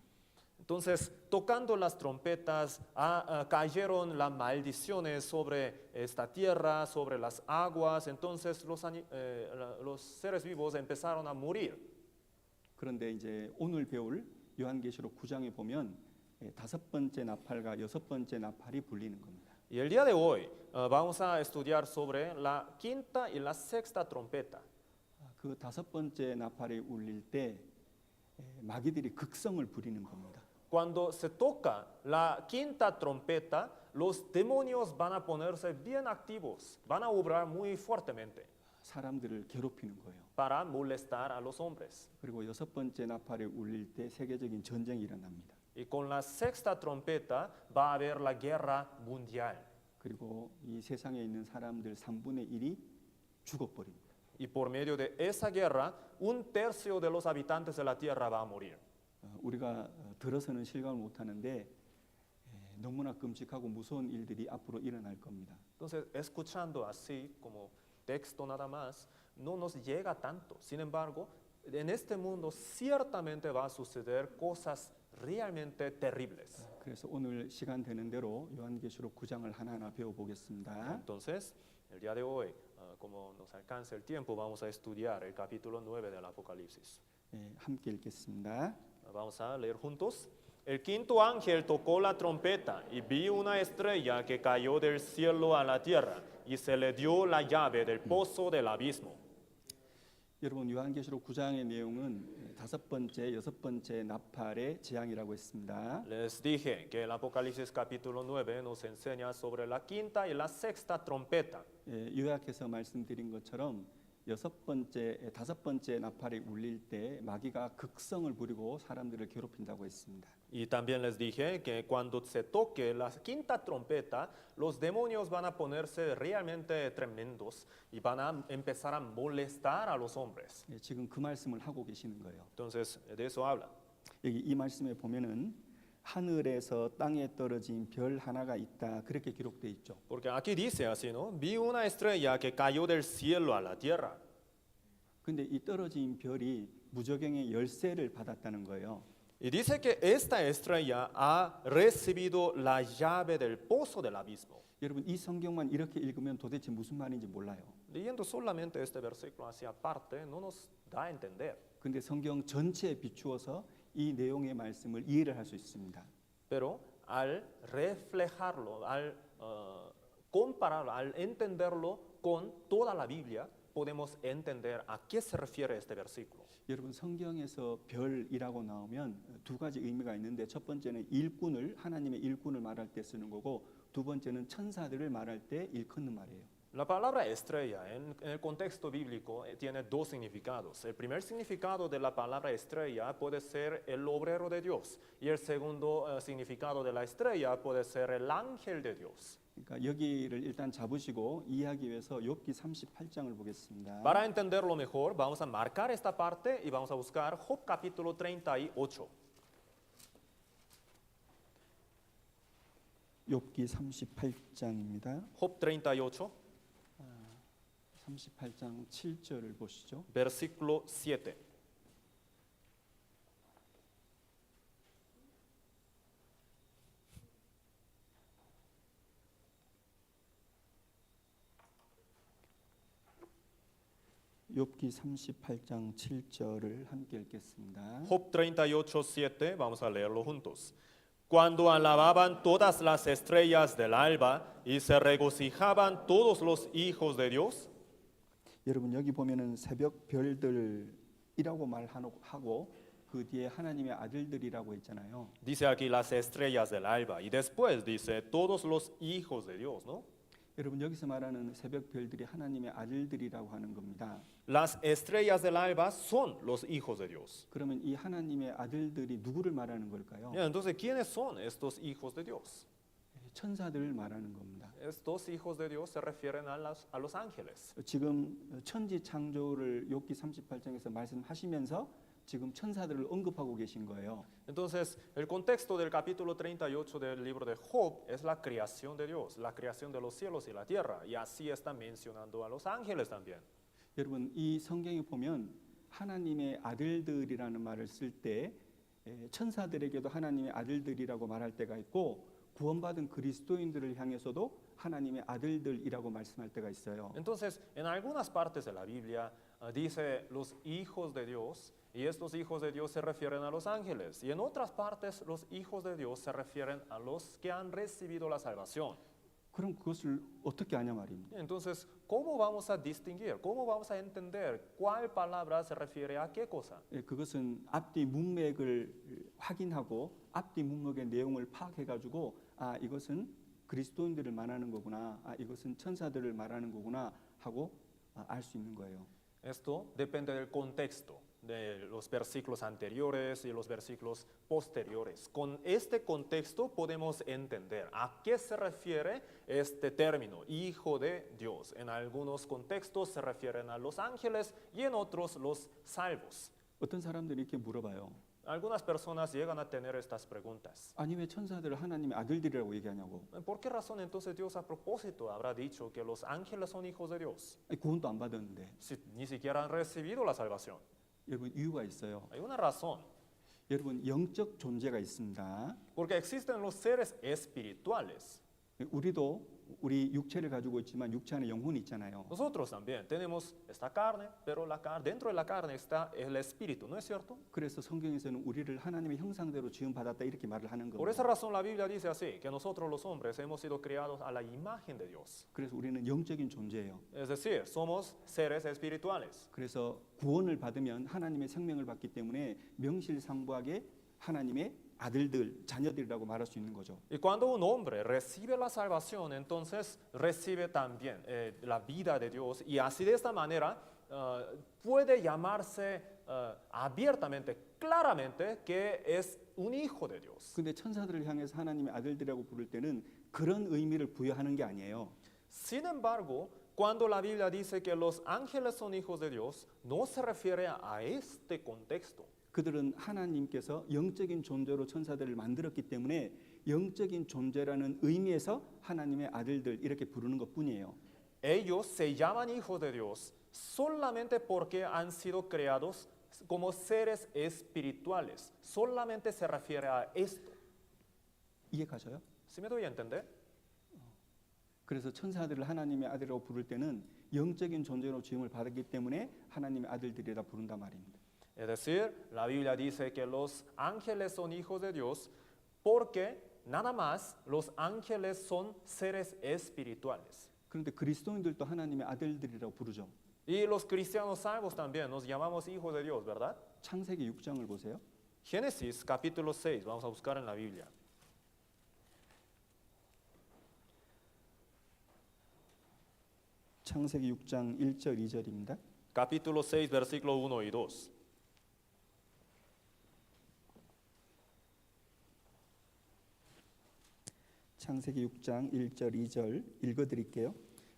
Entonces, tocando las trompetas, cayeron las maldiciones sobre esta tierra, sobre las aguas. Entonces, los seres vivos empezaron a morir. 그런데 이제 오늘 배울 요한계시록 9장에 보면 다섯 번째 나팔과 여섯 번째 나팔이 불리는 겁니다. Y el día de hoy vamos a estudiar sobre la quinta y la sexta trompeta. 그 다섯 번째 나팔이 울릴 때 마귀들이 극성을 부리는 겁니다. Cuando se toca la quinta trompeta, los demonios van a ponerse bien activos, van a obrar muy fuertemente 사람들을 괴롭히는 거예요. para molestar a los hombres. 그리고 여섯 번째 나팔이 울릴 때 세계적인 전쟁이 일어납니다. Y con la sexta trompeta va a haber la guerra mundial. 그리고 이 세상에 있는 사람들 3분의 1이 죽어버립니다. Y por medio de esa guerra, 1/3 de los habitantes de la tierra va a morir. 우리가 들어서는 실감을 못하는데 너무나 끔찍하고 무서운 일들이 앞으로 일어날 겁니다. Entonces, escuchando así como texto nada más, no nos llega tanto. Sin embargo, en este mundo ciertamente va a suceder cosas realmente terribles. 그래서 오늘 시간 되는 대로 요한계시록 9장을 하나하나 배워보겠습니다. Entonces, el día de hoy, como nos alcance el tiempo, vamos a estudiar el capítulo 9 del Apocalipsis. 함께 읽겠습니다. Vamos a leer juntos. El quinto ángel tocó la trompeta y vi una estrella que cayó del cielo a la tierra y se le dio la llave del pozo del abismo. 여러분 요한계시록 9장의 내용은 다섯 번째, 여섯 번째 나팔의 재앙이라고 했습니다. Les dije que el Apocalipsis capítulo 9 nos enseña sobre la quinta y la sexta trompeta. 요약해서 말씀드린 것처럼 다섯 번째 나팔이 울릴 때 마귀가 극성을 부리고 사람들을 괴롭힌다고 했습니다. Y también les dije que cuando se toque la quinta trompeta, los demonios van a ponerse realmente tremendos y van a empezar a molestar a los hombres. 예, 지금 그 말씀을 하고 계시는 거예요. Entonces, de eso habla. 여기 이 말씀에 보면은 하늘에서 땅에 떨어진 별 하나가 있다 그렇게 기록되어 있죠. Porque aquí dice así, ¿no? Vi una estrella que cayó del cielo a la tierra. 근데 이 떨어진 별이 무저갱의 열쇠를 받았다는 거예요. Y dice que esta estrella ha recibido la llave del pozo del abismo. 여러분 이 성경만 이렇게 읽으면 도대체 무슨 말인지 몰라요. Leyendo solamente este versículo hacia aparte no nos da a entender. 근데 성경 전체에 비추어서 이 내용의 말씀을 이해를 할 수 있습니다. Pero al reflejarlo, al compararlo, al entenderlo con toda la Biblia, podemos entender a qué se refiere este versículo. 여러분 성경에서 별이라고 나오면 두 가지 의미가 있는데 첫 번째는 일꾼을 하나님의 일꾼을 말할 때 쓰는 거고 두 번째는 천사들을 말할 때 일컫는 말이에요. La palabra estrella en el contexto bíblico tiene dos significados. El primer significado de la palabra estrella puede ser el obrero de Dios y el segundo significado de la estrella puede ser el ángel de Dios. 그러니까 여기를 일단 잡으시고 이해하기 위해서 욥기 38장을 보겠습니다. Para entenderlo mejor, vamos a marcar esta parte y vamos a buscar Job capítulo 38. 욥기 38장입니다. Job 38, 38장 7절을 보시죠. versículo 7. 욥기 38장 7절을 함께 읽겠습니다. Job 38, 7, vamos a leerlo juntos. Cuando alababan todas las estrellas del alba y se regocijaban todos los hijos de Dios. 여러분 여기 보면은 새벽 별들이라고 말하고 그 뒤에 하나님의 아들들이라고 했잖아요. Dice aquí las estrellas del alba y después dice todos los hijos de Dios, ¿no? 여러분 여기서 말하는 새벽 별들이 하나님의 아들들이라고 하는 겁니다. Las estrellas del alba son los hijos de Dios. 그러면 이 하나님의 아들들이 누구를 말하는 걸까요? Entonces, ¿quiénes son estos hijos de Dios? 천사들을 말하는 겁니다. Estos hijos de Dios se refieren a los ángeles. 지금 천지 창조를 욥기 38장에서 말씀하시면서 지금 천사들을 언급하고 계신 거예요. Entonces, el contexto del capítulo 38 del libro de Job es la creación de Dios, la creación de los cielos y la tierra, y así está mencionando a los ángeles también. 여러분 이 성경에 보면 하나님의 아들들이라는 말을 쓸 때 천사들에게도 하나님의 아들들이라고 말할 때가 있고 구원받은 그리스도인들을 향해서도 하나님의 아들들이라고 말씀할 때가 있어요. Entonces, en algunas partes de la Biblia dice los hijos de Dios, y estos hijos de Dios se refieren a los ángeles, y en otras partes los hijos de Dios se refieren a los que han recibido la salvación. 그럼 그것을 어떻게 아냐 말입니다. Entonces, ¿cómo vamos a distinguir? ¿Cómo vamos a entender cuál palabra se refiere a qué cosa? 그것은 앞뒤 문맥을 확인하고 앞뒤 문맥의 내용을 파악해 가지고 아 이것은 그리스도인들을 말하는 거구나. 아 이것은 천사들을 말하는 거구나 하고 알 수 있는 거예요. Esto depende del contexto de los versículos anteriores y los versículos posteriores. Con este contexto podemos entender a qué se refiere este término, hijo de Dios. En algunos contextos se refieren a los ángeles y en otros los salvos. 어떤 사람들이 이렇게 물어봐요. Algunas personas llegan a tener estas preguntas. 아니 왜 천사들을 하나님의 아들들이라고 얘기하냐고. ¿Por qué razón entonces Dios a propósito habrá dicho que los ángeles son hijos de Dios? 아니, 구원도 안 받았는데. Si ni siquiera han recibido la salvación. 여러분 이유가 있어요. Hay una razón. 여러분 영적 존재가 있습니다. Porque existen los seres espirituales. 우리도 우리 육체를 가지고 있지만 육체 안에 영혼이 있잖아요. Nosotros también tenemos esta carne, pero dentro de la carne está el espíritu, ¿no es cierto? 그래서 성경에서는 우리를 하나님의 형상대로 지음 받았다 이렇게 말을 하는 Por esa 겁니다. razón la Biblia dice así, que nosotros los hombres hemos sido creados a la imagen de Dios. 그래서 우리는 영적인 존재예요. Es decir, somos seres espirituales. 그래서 구원을 받으면 하나님의 생명을 받기 때문에 명실상부하게 하나님의 아들들, 자녀들이라고 말할 수 있는 거죠. Y cuando un hombre recibe la salvación, entonces recibe también la vida de Dios y así de esta manera puede llamarse abiertamente, claramente que es un hijo de Dios. 근데 천사들을 향해서 하나님의 아들들이라고 부를 때는 그런 의미를 부여하는 게 아니에요. Sin embargo, cuando la Biblia dice que los ángeles son hijos de Dios, no se refiere a este contexto. 그들은 하나님께서 영적인 존재로 천사들을 만들었기 때문에 영적인 존재라는 의미에서 하나님의 아들들 이렇게 부르는 것뿐이에요. Ellos se llaman hijos de Dios solamente porque han sido creados como seres espirituales. Solamente se refiere a esto. 이해 가셔요? ¿Sí me doy a entender? 그래서 천사들을 하나님의 아들이라고 부를 때는 영적인 존재로 지음을 받았기 때문에 하나님의 아들들이라 부른다 말입니다. Es decir, la Biblia dice que los ángeles son hijos de Dios porque nada más los ángeles son seres espirituales. 그런데 그리스도인들도 하나님의 아들들이라고 부르죠. Y los cristianos salvos también nos llamamos hijos de Dios, ¿verdad? 창세기 6장을 보세요. Génesis capítulo 6, vamos a buscar en la Biblia. 창세기 6장 1절 2절입니다. Capítulo 6, versículo 1 y 2. 창세기 6장 1절 2절 읽어드릴게요.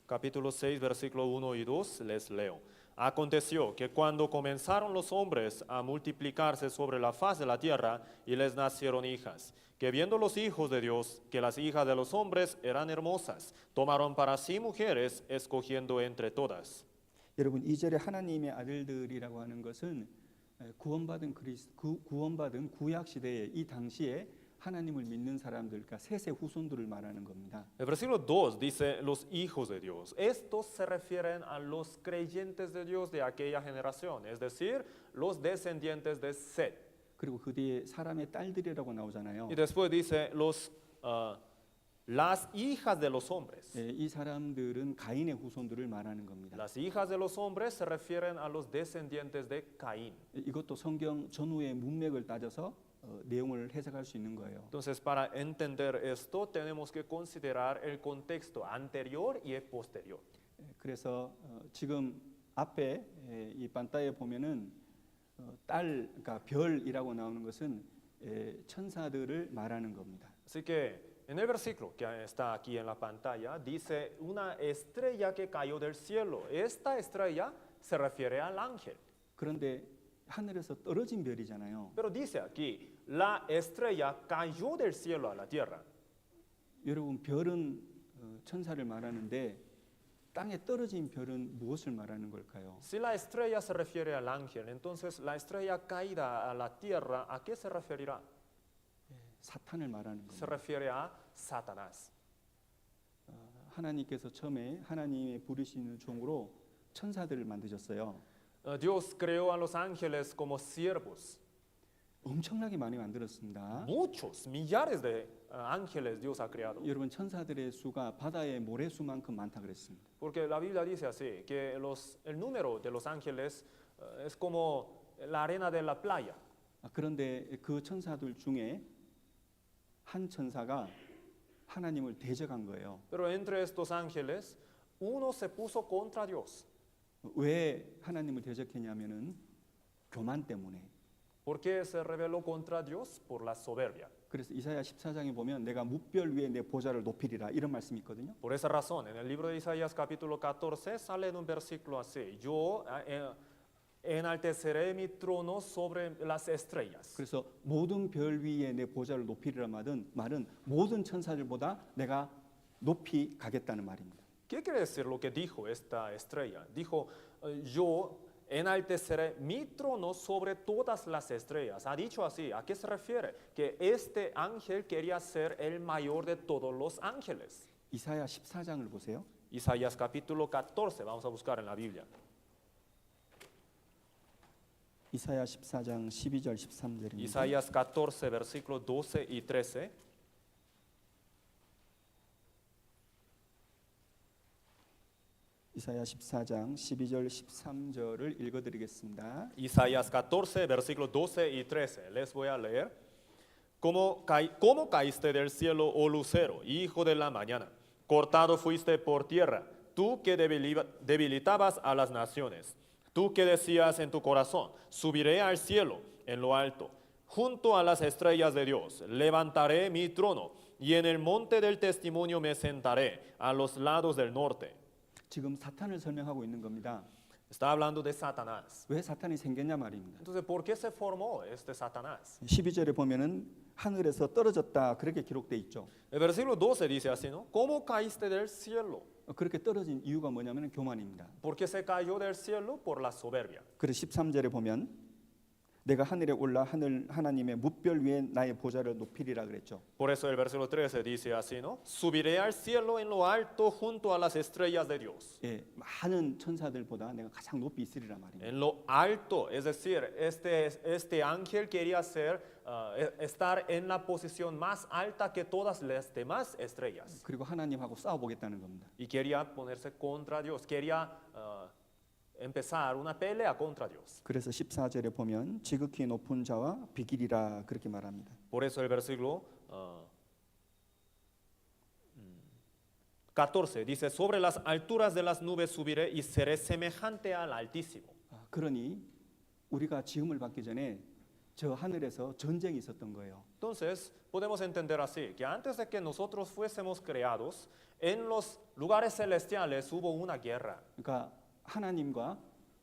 Capítulo 6, versículo 1 y 2, les leo. Aconteció que cuando comenzaron los hombres a multiplicarse sobre la faz de la tierra y les nacieron hijas, que viendo los hijos de Dios que las hijas de los hombres eran hermosas, tomaron para sí mujeres, escogiendo entre todas. 여러분 2절에 하나님의 아들들이라고 하는 것은 구원받은 구약 시대에 이 당시에 하나님을 믿는 사람들, 그러니까 셋의 후손들을 말하는 겁니다. El versículo 2 dice los hijos de Dios. Estos se refieren a los creyentes de Dios de aquella generación, es decir, los descendientes de Set. 그리고 그 뒤에 사람의 딸들이라고 나오잖아요. Y después dice las hijas de los hombres. 이 사람들은 가인의 후손들을 말하는 겁니다. Las hijas de los hombres se refieren a los descendientes de Caín. 이것도 성경 전후의 문맥을 따져서 내용을 해석할 수 있는 거예요. Entonces, para entender esto, tenemos que considerar el contexto anterior y el posterior. 그래서 지금 앞에 이 판타에 보면은 그러니까 별이라고 나오는 것은 천사들을 말하는 겁니다. Así que en el versículo que está aquí en la pantalla, dice una estrella que cayó del cielo. Esta estrella se refiere al ángel. 그런데 하늘에서 떨어진 별이잖아요. Pero dice aquí, la estrella cayó del cielo a la tierra. 여러분 별은 천사를 말하는데 땅에 떨어진 별은 무엇을 말하는 걸까요? Si la estrella se refiere al ángel, entonces la estrella caída a la tierra, ¿a qué se referirá? 사탄을 말하는 Se 겁니다. refiere a Satanás. 하나님께서 처음에 하나님의 부르시는 종으로 천사들을 만드셨어요. Dios creó a los ángeles como siervos. 엄청나게 많이 만들었습니다. Muchos, millares de ángeles Dios ha creado. 여러분 천사들의 수가 바다의 모래수만큼 많다 그랬습니다. Porque la Biblia dice así, que el número de los ángeles es como la arena de la playa. 그런데 그 천사들 중에 한 천사가 하나님을 대적한 거예요. Pero entre estos ángeles, uno se puso contra Dios. 왜 하나님을 대적했냐면은 교만 때문에. ¿Por qué se rebeló contra Dios? Por la soberbia. 그래서 이사야 14장에 보면 내가 무별 위에 내 보좌를 높이리라 이런 말씀이 있거든요. Por esa razón, en el libro de Isaías capítulo 14 sale en un versículo así, yo enalteceré mi trono sobre las estrellas. 그래서 모든 별 위에 내 보좌를 높이리라 말은 모든 천사들보다 내가 높이 가겠다는 말입니다. ¿Qué quiere decir lo que dijo esta estrella? Dijo, yo enalteceré mi trono sobre todas las estrellas. Ha dicho así, ¿a qué se refiere? Que este ángel quería ser el mayor de todos los ángeles. 이사야 14장을 보세요. Isaías capítulo 14, vamos a buscar en la Biblia. 이사야 14장 12절 13절입니다. Isaías 14, versículos 12 y 13. 이사야 14장 12절 13절을 읽어드리겠습니다. Isaías 14, versículos 12 y 13. Les voy a leer. ¿Cómo caíste del cielo, oh lucero, hijo de la mañana? Cortado fuiste por tierra, tú que debilitabas a las naciones. Tú que decías en tu corazón, subiré al cielo en lo alto, junto a las estrellas de Dios, levantaré mi trono y en el monte del testimonio me sentaré a los lados del norte. 지금 사탄을 설명하고 있는 겁니다. Está hablando de Satanás. 왜 사탄이 생겼냐 말입니다. Entonces, ¿por qué se formó este Satanás? 12절에 보면은 하늘에서 떨어졌다 그렇게 기록돼 있죠. El versículo 12 dice así, ¿no? ¿Cómo caíste del cielo? 그렇게 떨어진 이유가 뭐냐면 교만입니다. Porque se cayó del cielo por la soberbia. 그래서 13절에 보면 내가 하늘에 올라 하나님의 뭇별 위에 나의 보좌를 높이리라 그랬죠. Por eso el versículo 13 dice así, ¿no? Subiré al cielo en lo alto junto a las estrellas de Dios. 예, 많은 천사들보다 내가 가장 높이 있으리라 말입니다. En lo alto, es decir, este ángel quería estar en la posición más alta que todas las demás estrellas. 그리고 하나님하고 싸워보겠다는 겁니다. Y quería ponerse contra Dios, quería empezar una pelea contra Dios. 그래서 14절에 보면 지극히 높은 자와 비길이라 그렇게 말합니다. Por eso el versículo 14 dice, sobre las alturas de las nubes subiré y seré semejante al Altísimo. 그러니 우리가 지음을 받기 전에 저 하늘에서 전쟁이 있었던 거예요. Entonces, podemos entender así, que antes de que nosotros fuésemos creados, en los lugares celestiales hubo una guerra. 그러니까 하나님과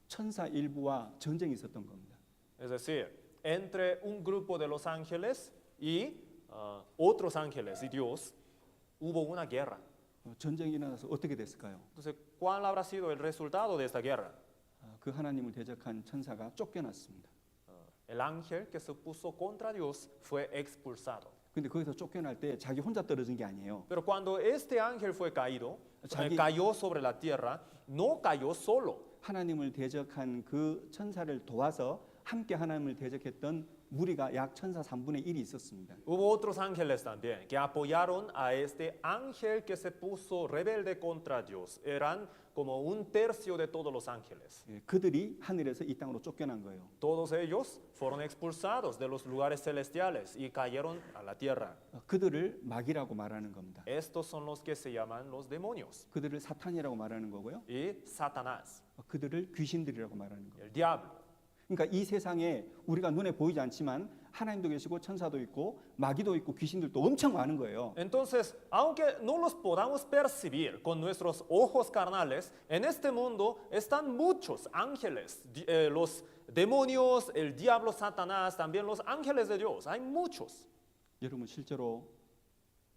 천사 일부와 전쟁이 있었던 겁니다. Es decir, entre un grupo de los ángeles y otros ángeles y Dios, hubo una guerra. 전쟁이 일어나서 어떻게 됐을까요? Entonces, ¿cuál habrá sido el resultado de esta guerra? 그 하나님을 대적한 천사가 쫓겨났습니다. El ángel que se puso contra Dios fue expulsado. 근데 거기서 쫓겨날 때 자기 혼자 떨어진 게 아니에요. Pero cuando este ángel fue caído, 자기- cayó sobre la tierra, no cayó solo. 하나님을 대적한 그 천사를 도와서 함께 하나님을 대적했던 무리가 약 천사 3분의 1이 있었습니다. Hubo otros ángeles también que apoyaron a este ángel que se puso rebelde contra Dios. Eran como un tercio de todos los ángeles. 예, 그들이 하늘에서 이 땅으로 쫓겨난 거예요. Todos ellos fueron expulsados de los lugares celestiales y cayeron a la tierra. 그들을 마귀라고 말하는 겁니다. Estos son los que se llaman los demonios 그들을 사탄이라고 말하는 거고요. y Satanás, 그들을 귀신들이라고 말하는 거예요. el diablo. 그러니까 이 세상에 우리가 눈에 보이지 않지만 하나님도 계시고 천사도 있고 마귀도 있고 귀신들도 엄청 많은 거예요. Entonces, aunque no los podamos percibir con nuestros ojos carnales, en este mundo están muchos ángeles, los demonios, el diablo, Satanás, también los ángeles de Dios. Hay muchos. 여러분 실제로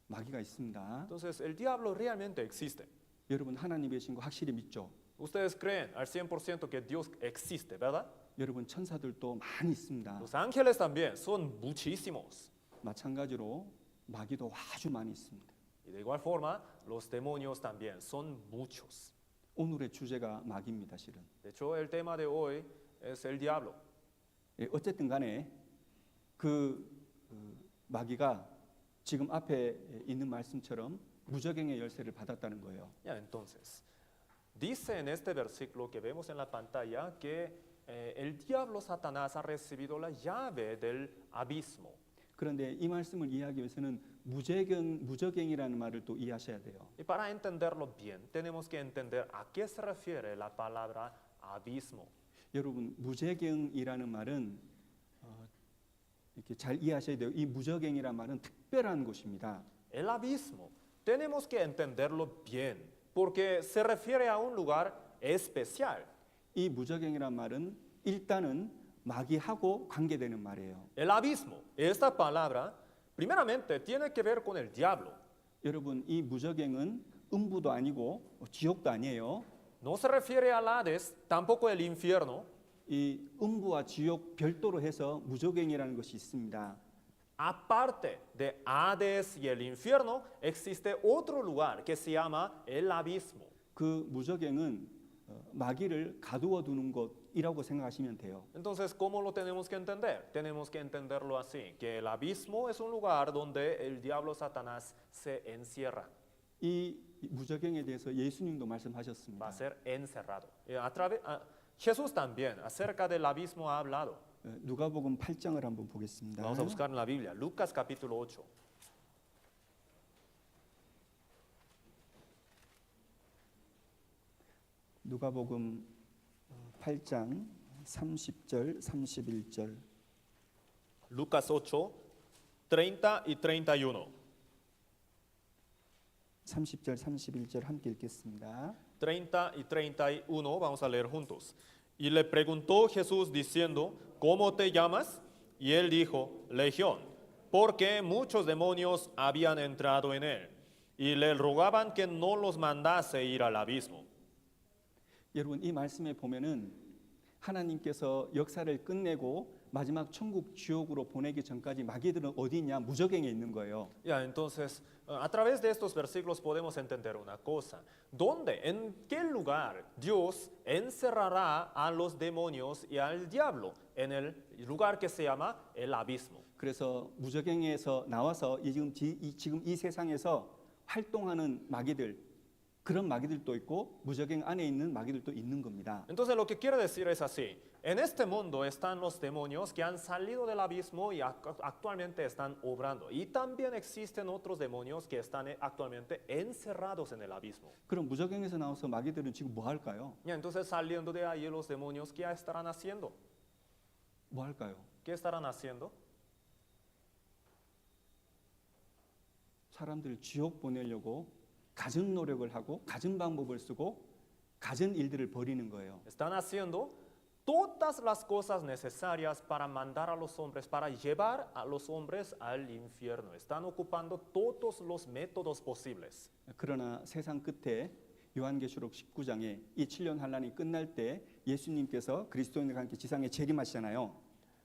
마귀가 있습니다. Entonces, el diablo realmente existe. 여러분 하나님 계신 거 확실히 믿죠? Ustedes creen al 100% que Dios existe, ¿verdad? 여러분 천사들도 많이 있습니다. Los ángeles también son muchísimos. 마찬가지로 마귀도 아주 많이 있습니다. Y de igual forma, los demonios también son muchos. 오늘의 주제가 마귀입니다, 실은. De hecho, el tema de hoy es el diablo. 예, 어쨌든 간에 그 마귀가 지금 앞에 있는 말씀처럼 무저갱의 열쇠를 받았다는 거예요. Ya, entonces, dice en este versículo que vemos en la pantalla que el diablo Satanás ha recibido la llave del abismo. 그런데 이 말씀을 이해하기 위해서는 무저갱이라는 말을 또 이해하셔야 돼요. Y para entenderlo bien, tenemos que entender a qué se refiere la palabra abismo. 여러분 무저갱이라는 말은 이렇게 잘 이해하셔야 돼요. 이 무저갱이라는 말은 특별한 곳입니다. El abismo, tenemos que entenderlo bien, porque se refiere a un lugar especial. 이 무저갱이라는 말은 일단은 마귀하고 관계되는 말이에요. El abismo, esta palabra, primeramente tiene que ver con el diablo. 여러분 이 무저갱은 음부도 아니고 지옥도 아니에요. No se refiere al Hades, tampoco el infierno. 이 음부와 지옥 별도로 해서 무저갱이라는 것이 있습니다. Aparte de Hades y el infierno, existe otro lugar que se llama el abismo. 그 무저갱은 마귀를 가두어 두는 곳이라고 생각하시면 돼요. Entonces, ¿cómo lo tenemos que entender? Tenemos que entenderlo así, que el abismo es un lugar donde el diablo Satanás se encierra, 이 무저갱에 대해서 예수님도 va 말씀하셨습니다. a ser encerrado. Jesús también acerca del abismo ha hablado. 누가복음 8장을 한번 보겠습니다. Vamos a buscar en la Biblia, Lucas capítulo 8. 누가복음 8장 30절 31절. Lucas 8, 30 y 31. 30절 31절 함께 읽겠습니다. 30 y 31 vamos a leer juntos. Y le preguntó Jesús diciendo, ¿cómo te llamas? Y él dijo, Legión, porque muchos demonios habían entrado en él. Y le rogaban que no los mandase ir al abismo. 여러분 이 말씀에 보면은 하나님께서 역사를 끝내고 마지막 천국 지옥으로 보내기 전까지 마귀들은 어디 있냐? 무저갱에 있는 거예요. Ya, entonces, a través de estos versículos podemos entender una cosa. ¿Dónde, en qué lugar Dios encerrará a los demonios y al diablo? En el lugar que se llama el abismo. 그래서 무저갱에서 나와서 지금 이 세상에서 활동하는 마귀들 그런 마귀들도 있고 무저갱 안에 있는 마귀들도 있는 겁니다. Entonces, lo que quiere decir es así. En este mundo están los demonios que han salido del abismo y actualmente están obrando. Y también existen otros demonios que están actualmente encerrados en el abismo. 그럼 무저갱에서 나와서 마귀들은 지금 뭐 할까요? Y entonces saliendo de ahí los demonios, ¿qué estarán haciendo? 뭐 할까요? ¿Qué estarán haciendo? 사람들을 지옥 보내려고 갖은 노력을 하고 갖은 방법을 쓰고 갖은 일들을 벌이는 거예요. Están haciendo todas las cosas necesarias para mandar a los hombres, para llevar a los hombres al infierno. Están ocupando todos los métodos posibles. 그러나 세상 끝에 요한계시록 19장에 이 7년 환란이 끝날 때 예수님께서 그리스도인과 함께 지상에 재림하시잖아요.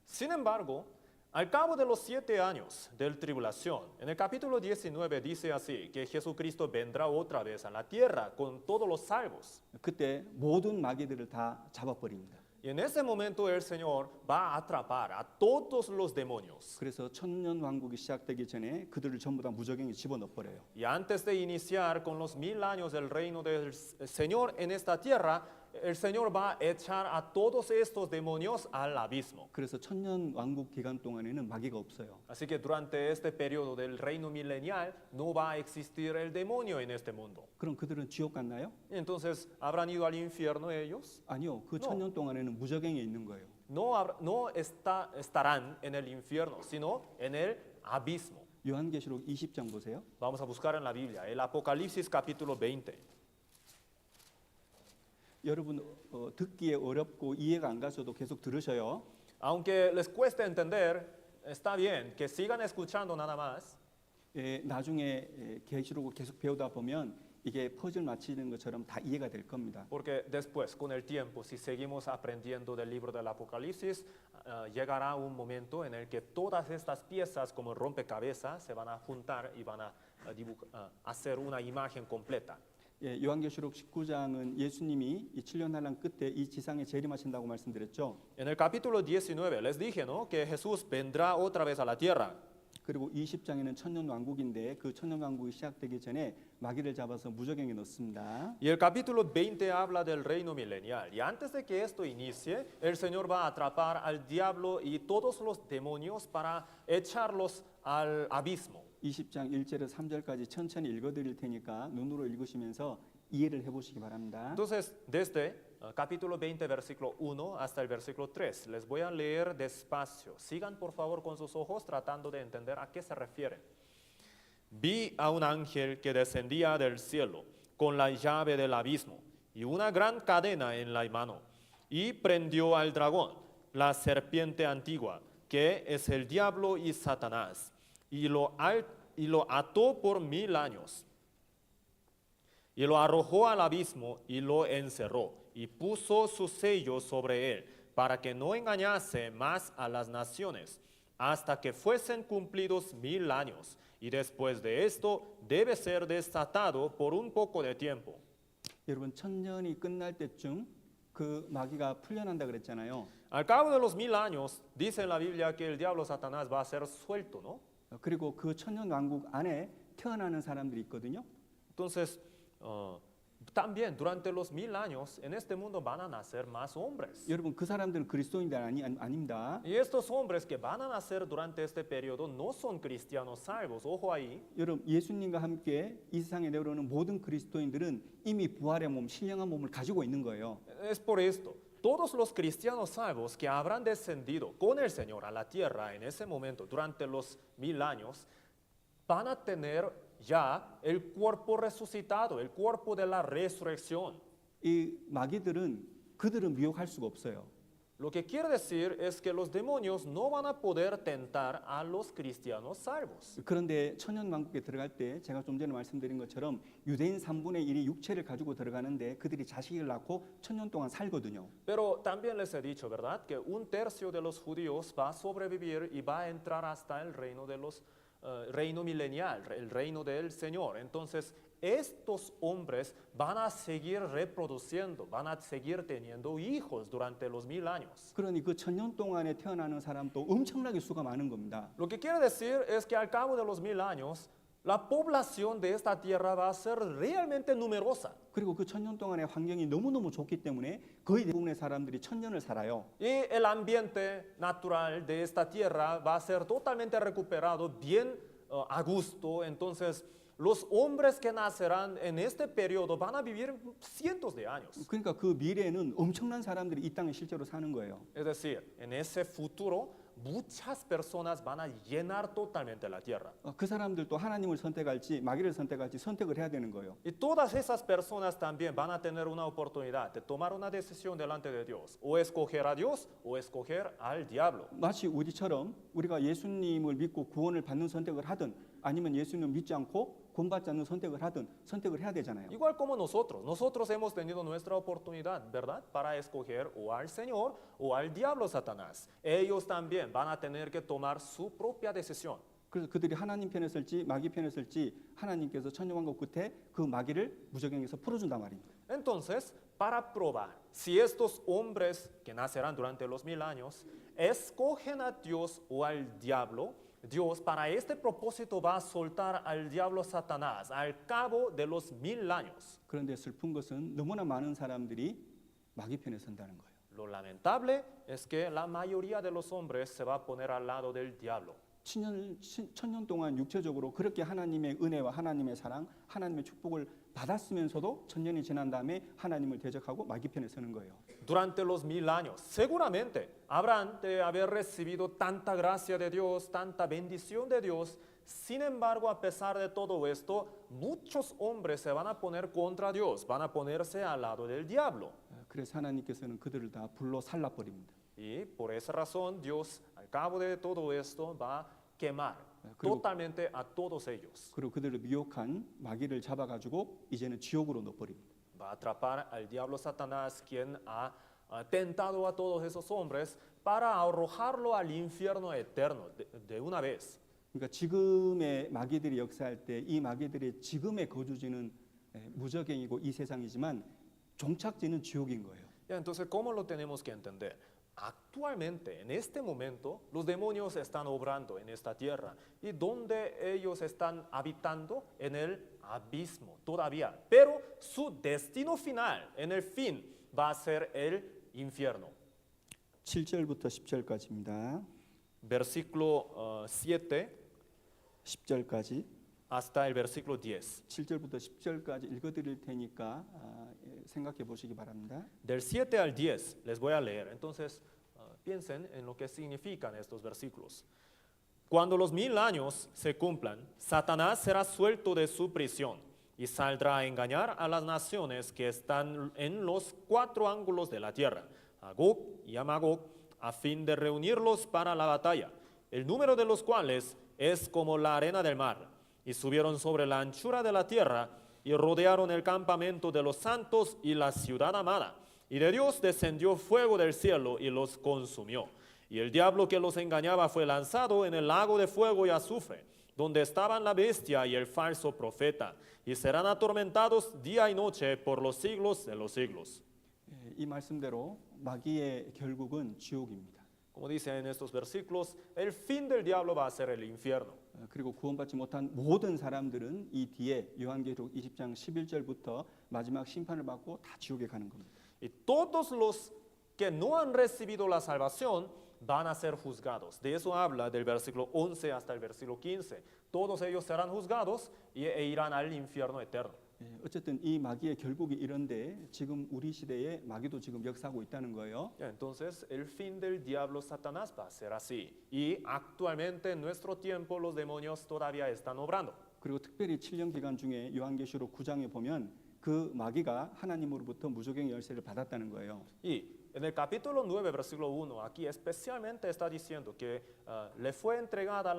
Sin embargo, al cabo de los 7 años de tribulación, en el capítulo 19 dice así, que Jesucristo vendrá otra vez a la tierra con todos los salvos. 그때 모든 마귀들을 다 잡아버립니다. Y en ese momento el Señor va a atrapar a todos los demonios. 그래서 천년 왕국이 시작되기 전에 그들을 전부 다 무저갱에 집어넣어버려요. Y antes de iniciar con los 1000 años del reino del Señor en esta tierra, el Señor va a echar a todos estos demonios al abismo. 그래서 천년 왕국 기간 동안에는 마귀가 없어요. Así que durante este periodo del reino milenial no va a existir el demonio en este mundo. 그럼 그들은 지옥 갔나요? Entonces, ¿habrán ido al infierno ellos? 아니요. 그 No. 천년 동안에는 무저갱에 있는 거예요. No estarán en el infierno, sino en el abismo. 요한계시록 20장 보세요. Vamos a buscar en la Biblia, el Apocalipsis capítulo 20. 여러분 듣기에 어렵고 이해가 안 가셔도 계속 들으셔요. Aunque les cueste entender, está bien que sigan escuchando nada más. 나중에 계시록을 계속 배우다 보면 이게 퍼즐 맞히는 것처럼 다 이해가 될 겁니다. Porque después, con el tiempo, si seguimos aprendiendo del libro del Apocalipsis, llegará un momento en el que todas estas piezas como rompecabezas se van a juntar y van a hacer una imagen completa. 요한계시록 19장은 예수님이 이 7년 환란 끝에 이 지상에 재림하신다고 말씀드렸죠. En el capítulo 19 les dije, ¿no?, que Jesús vendrá otra vez a la tierra. 그리고 20장에는 천년 왕국인데 그 천년 왕국이 시작되기 전에 마귀를 잡아서 무저갱에 넣습니다. Y el capítulo 20 habla del reino milenial. Y antes de que esto inicie, el Señor va a atrapar al diablo y todos los demonios para echarlos al abismo. 20장 1절에서 3절까지 천천히 읽어드릴 테니까 눈으로 읽으시면서 이해를 해보시기 바랍니다. Entonces, desde capítulo 20, versículo 1 hasta el versículo 3, les voy a leer despacio. Sigan por favor con sus ojos tratando de entender a qué se refiere. Vi a un ángel que descendía del cielo con la llave del abismo y una gran cadena en la mano, y prendió al dragón, la serpiente antigua, que es el diablo y Satanás, y lo ató por 1000 años. Y lo arrojó al abismo y lo encerró, y puso su sello sobre él, para que no engañase más a las naciones, hasta que fuesen cumplidos 1000 años. Y después de esto debe ser desatado por un poco de tiempo. 여러분 천년이 끝날 때쯤 그 마귀가 풀려난다 그랬잖아요. Al cabo de los 1000 años, dice en la Biblia que el diablo Satanás va a ser suelto, ¿no? 그리고 그 천년 왕국 안에 태어나는 사람들이 있거든요. Entonces, también durante los 1000 años en este mundo van a nacer más hombres. 여러분 그 사람들은 그리스도인들 아닙니다. Y estos hombres que van a nacer durante este periodo no son cristianos salvos. Ojo ahí. 여러분 예수님과 함께 이 세상에 내려오는 모든 그리스도인들은 이미 부활의 몸, 신령한 몸을 가지고 있는 거예요. Es por esto. todos los cristianos salvos que habrán descendido con el Señor a la tierra en ese momento, durante los 1000 años, van a tener ya el cuerpo resucitado, el cuerpo de la resurrección. 이 마귀들은 그들을 미혹할 수가 없어요. Lo que quiere decir es que los demonios no van a poder tentar a los cristianos salvos. 그런데 천년왕국에 들어갈 때 제가 좀 전에 말씀드린 것처럼 유대인 3분의 1이 육체를 가지고 들어가는데 그들이 자식을 낳고 천년 동안 살거든요. Pero también les he dicho, ¿verdad? Que un tercio de los judíos va a sobrevivir y va a entrar hasta el reino de los reino milenial, el reino del Señor. Entonces, estos hombres van a seguir reproduciendo, van a seguir teniendo hijos durante los 1000 años. 그러니 그 천년 동안에 태어나는 사람도 엄청나게 수가 많은 겁니다. Lo que quiere decir es que al cabo de los 1000 años, la población de esta tierra va a ser realmente numerosa. 그리고 그 천년 동안의 환경이 너무너무 좋기 때문에 거의 대부분의 사람들이 천년을 살아요. Y el ambiente natural de esta tierra va a ser totalmente recuperado, bien a gusto. Entonces, los hombres que nacerán en este periodo van a vivir cientos de años. 그러니까 그 미래에는 엄청난 사람들이 이 땅에 실제로 사는 거예요. Es decir, en ese futuro, muchas personas van a llenar totalmente la tierra. 그 사람들도 하나님을 선택할지 마귀를 선택할지 선택을 해야 되는 거예요. Y todas esas personas también van a tener una oportunidad de tomar una decisión delante de Dios. O escoger a Dios o escoger al diablo. 마치 우리처럼 우리가 예수님을 믿고 구원을 받는 선택을 하든 아니면 예수님을 믿지 않고 구원받지 않는 선택을 하든 선택을 해야 되잖아요. Igual como nosotros. Nosotros hemos tenido nuestra oportunidad, ¿verdad? Para escoger o al Señor o al diablo Satanás. Ellos también van a tener que tomar su propia decisión. 그래서 그들이 하나님 편에 설지 마귀 편에 설지 하나님께서 천년왕국 끝에 그 마귀를 무적행에서 풀어준단 말입니다. Entonces, para probar si estos hombres que nacerán durante los 1000 años escogen a Dios o al diablo, Dios para este propósito va a soltar al diablo Satanás al cabo de los 1000 años. 그런데 슬픈 것은 너무나 많은 사람들이 마귀 편에 선다는 거예요. Lo lamentable es que la mayoría de los hombres se va a poner al lado del diablo. 천년 동안 육체적으로 그렇게 하나님의 은혜와 하나님의 사랑, 하나님의 축복을 받았으면서도 천년이 지난 다음에 하나님을 대적하고 마귀 편에 서는 거예요. Durante los 1000 años, seguramente habrán de haber recibido tanta gracia de Dios, tanta bendición de Dios. Sin embargo, a pesar de todo esto, muchos hombres se van a poner contra Dios, van a ponerse al lado del diablo. 그래서 하나님께서는 그들을 다 불로 살라버립니다. Y por esa razón, Dios, al cabo de todo esto, va a quemar 그리고- totalmente a todos ellos. 그리고 그들을 미혹한 마귀를 잡아가지고 이제는 지옥으로 넣어버립니다. Va a atrapar al diablo Satanás, quien ha tentado a todos esos hombres para arrojarlo al infierno eterno de una vez. 그러니까 지금의 마귀들이 역사할 때 이 마귀들의 지금의 거주지는 무적행이고 이 세상이지만 종착지는 지옥인 거예요. Ya, entonces, ¿cómo lo tenemos que entender? Actualmente, en este momento, los demonios están obrando en esta tierra. ¿Y dónde ellos están habitando? En el abismo todavía. Pero su destino final, en el fin, va a ser el infierno. 7절부터 10절까지입니다. Versículo 7 10절까지 hasta el versículo 10. 7절부터 10절까지 읽어드릴 테니까 생각해 보시기 바랍니다. Del 7 al 10 les voy a leer. Entonces, piensen en lo que significan estos versículos. Cuando los 1000 años se cumplan, Satanás será suelto de su prisión y saldrá a engañar a las naciones que están en los 4 ángulos de la tierra, a Gog y a Magog, a fin de reunirlos para la batalla, el número de los cuales es como la arena del mar. Y subieron sobre la anchura de la tierra y rodearon el campamento de los santos y la ciudad amada. Y de Dios descendió fuego del cielo y los consumió. Y el diablo que los engañaba fue lanzado en el lago de fuego y azufre, donde estaban la bestia y el falso profeta, y serán atormentados día y noche por los siglos de los siglos. 이 말씀대로 마귀의 결국은 지옥입니다. Como dice en estos versículos, el fin del diablo va a ser el infierno. 그리고 구원받지 못한 모든 사람들은 이 뒤에 요한계시록 20장 11절부터 마지막 심판을 받고 다 지옥에 가는 겁니다. Y todos los que no han recibido la salvación van a ser juzgados. De eso habla del versículo 11 hasta el versículo 15. Todos ellos serán juzgados e irán al infierno eterno. 어쨌든 이 마귀의 결국이 이런데 지금 우리 시대에 마귀도 지금 역사하고 있다는 거예요. Ya, entonces, el fin del diablo Satanás va a ser así. Y actualmente en nuestro tiempo los demonios todavía están obrando. 그리고 특별히 7년 기간 중에 요한계시록 9장에 보면 그 마귀가 하나님으로부터 무조건 열쇠를 받았다는 거예요. Y en el capítulo 9, versículo 1, aquí especialmente está diciendo que le fue entregada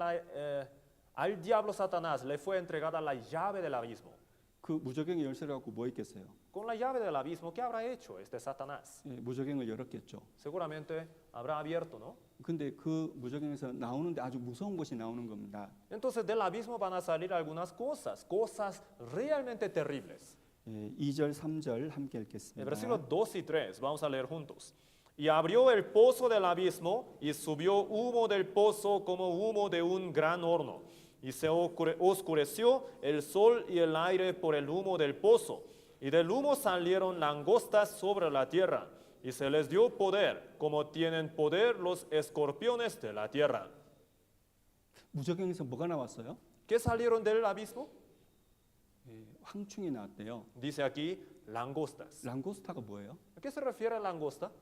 al diablo Satanás, le fue entregada la llave del abismo. 그 무저갱의 열쇠를 갖고 뭐 했겠어요? Con la llave del abismo, ¿qué habrá hecho este Satanás? 무저갱을 열었겠죠. Seguramente habrá abierto, ¿no? 근데 그 무저갱에서 나오는데 아주 무서운 것이 나오는 겁니다. Entonces del abismo van a salir algunas cosas, cosas realmente terribles. 2절, 3절 함께 El 읽겠습니다. versículo 2 y 3, vamos a leer juntos. Y abrió el pozo del abismo y subió humo del pozo como humo de un gran horno. Y se oscureció el sol y el aire por el humo del pozo. Y del humo salieron langostas sobre la tierra. Y se les dio poder, como tienen poder los escorpiones de la tierra. 무저갱에서 뭐가 나왔어요? ¿Qué salieron del abismo? 황충이 나왔대요. Dice aquí langostas. 랑고스타가 뭐예요? ¿A qué se refiere langosta?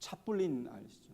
차뿔린 아시죠?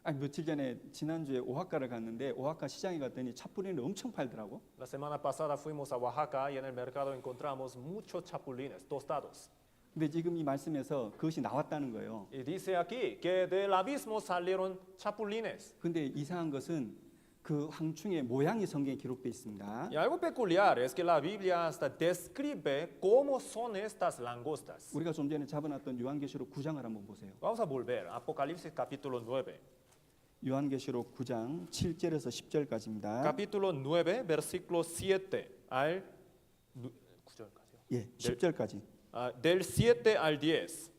아니 며칠 전에 지난주에 오하카를 갔는데 오하카 시장에 갔더니 차뿔린을 엄청 팔더라고. La semana pasada fuimos a Oaxaca y en el mercado encontramos muchos chapulines tostados. 근데 지금 이 말씀에서 그것이 나왔다는 거예요. Y dice aquí que del abismo salieron chapulines. 근데 이상한 것은 그 황충의 모양이 성경에 기록되어 있습니다. Y algo peculiar es que la Biblia hasta describe cómo son estas langostas. 우리가 좀 전에 잡아놨던 요한계시록 9장을 한번 보세요. Vamos a volver, Apocalipsis capítulo 9. 요한계시록 9장 7절에서 10절까지입니다. Capítulo 9, versículo 7 al 9절까지요. 예, 10절까지. Del 7 al 10.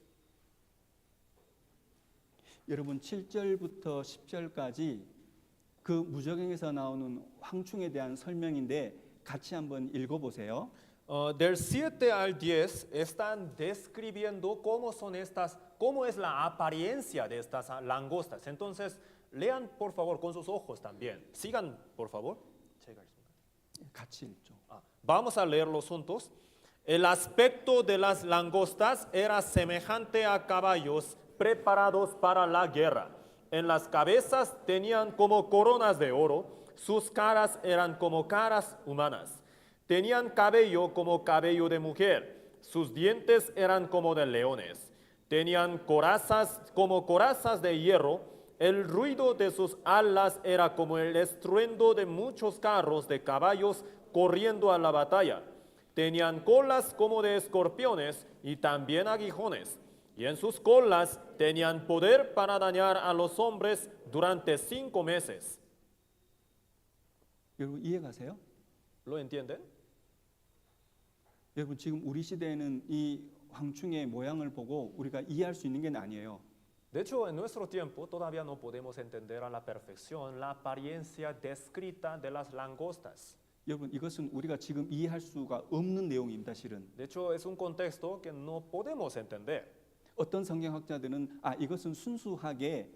여러분 7절부터 10절까지 그 무저갱에서 나오는 황충에 대한 설명인데 같이 한번 읽어보세요. Del 7 al 10 están describiendo cómo son estas, cómo es la apariencia de estas langostas. Entonces, lean por favor con sus ojos también. Sigan, por favor. 같이 읽죠. Vamos a leerlos juntos. El aspecto de las langostas era semejante a caballos preparados para la guerra. En las cabezas tenían como coronas de oro, sus caras eran como caras humanas. Tenían cabello como cabello de mujer, sus dientes eran como de leones. Tenían corazas como corazas de hierro, el ruido de sus alas era como el estruendo de muchos carros de caballos corriendo a la batalla. Tenían colas como de escorpiones y también aguijones. Y en sus colas tenían poder para dañar a los hombres durante 5 meses. 여러분 이해가세요? ¿Lo entienden? 여러분 지금 우리 시대에는 이 황충의 모양을 보고 우리가 이해할 수 있는 게 아니에요. De hecho, en nuestro tiempo todavía no podemos entender a la perfección la apariencia descrita de las langostas. 여러분 이것은 우리가 지금 이해할 수가 없는 내용입니다, 실은. De hecho, es un contexto que no podemos entender. 어떤 성경학자들은 이것은 순수하게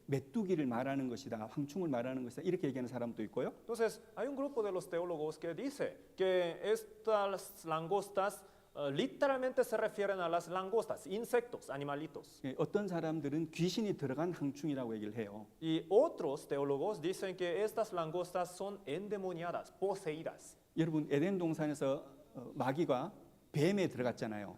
메뚜기를 말하는 것이다, 황충을 말하는 것이다 이렇게 얘기하는 사람도 있고요. Entonces, hay un grupo de los teólogos que dice que estas langostas literalmente se refieren a las langostas, insectos, animalitos. 어떤 사람들은 귀신이 들어간 황충이라고 얘기를 해요. Y otros teólogos dicen que estas langostas son endemoniadas, poseídas. 여러분 에덴 동산에서 마귀가 뱀에 들어갔잖아요.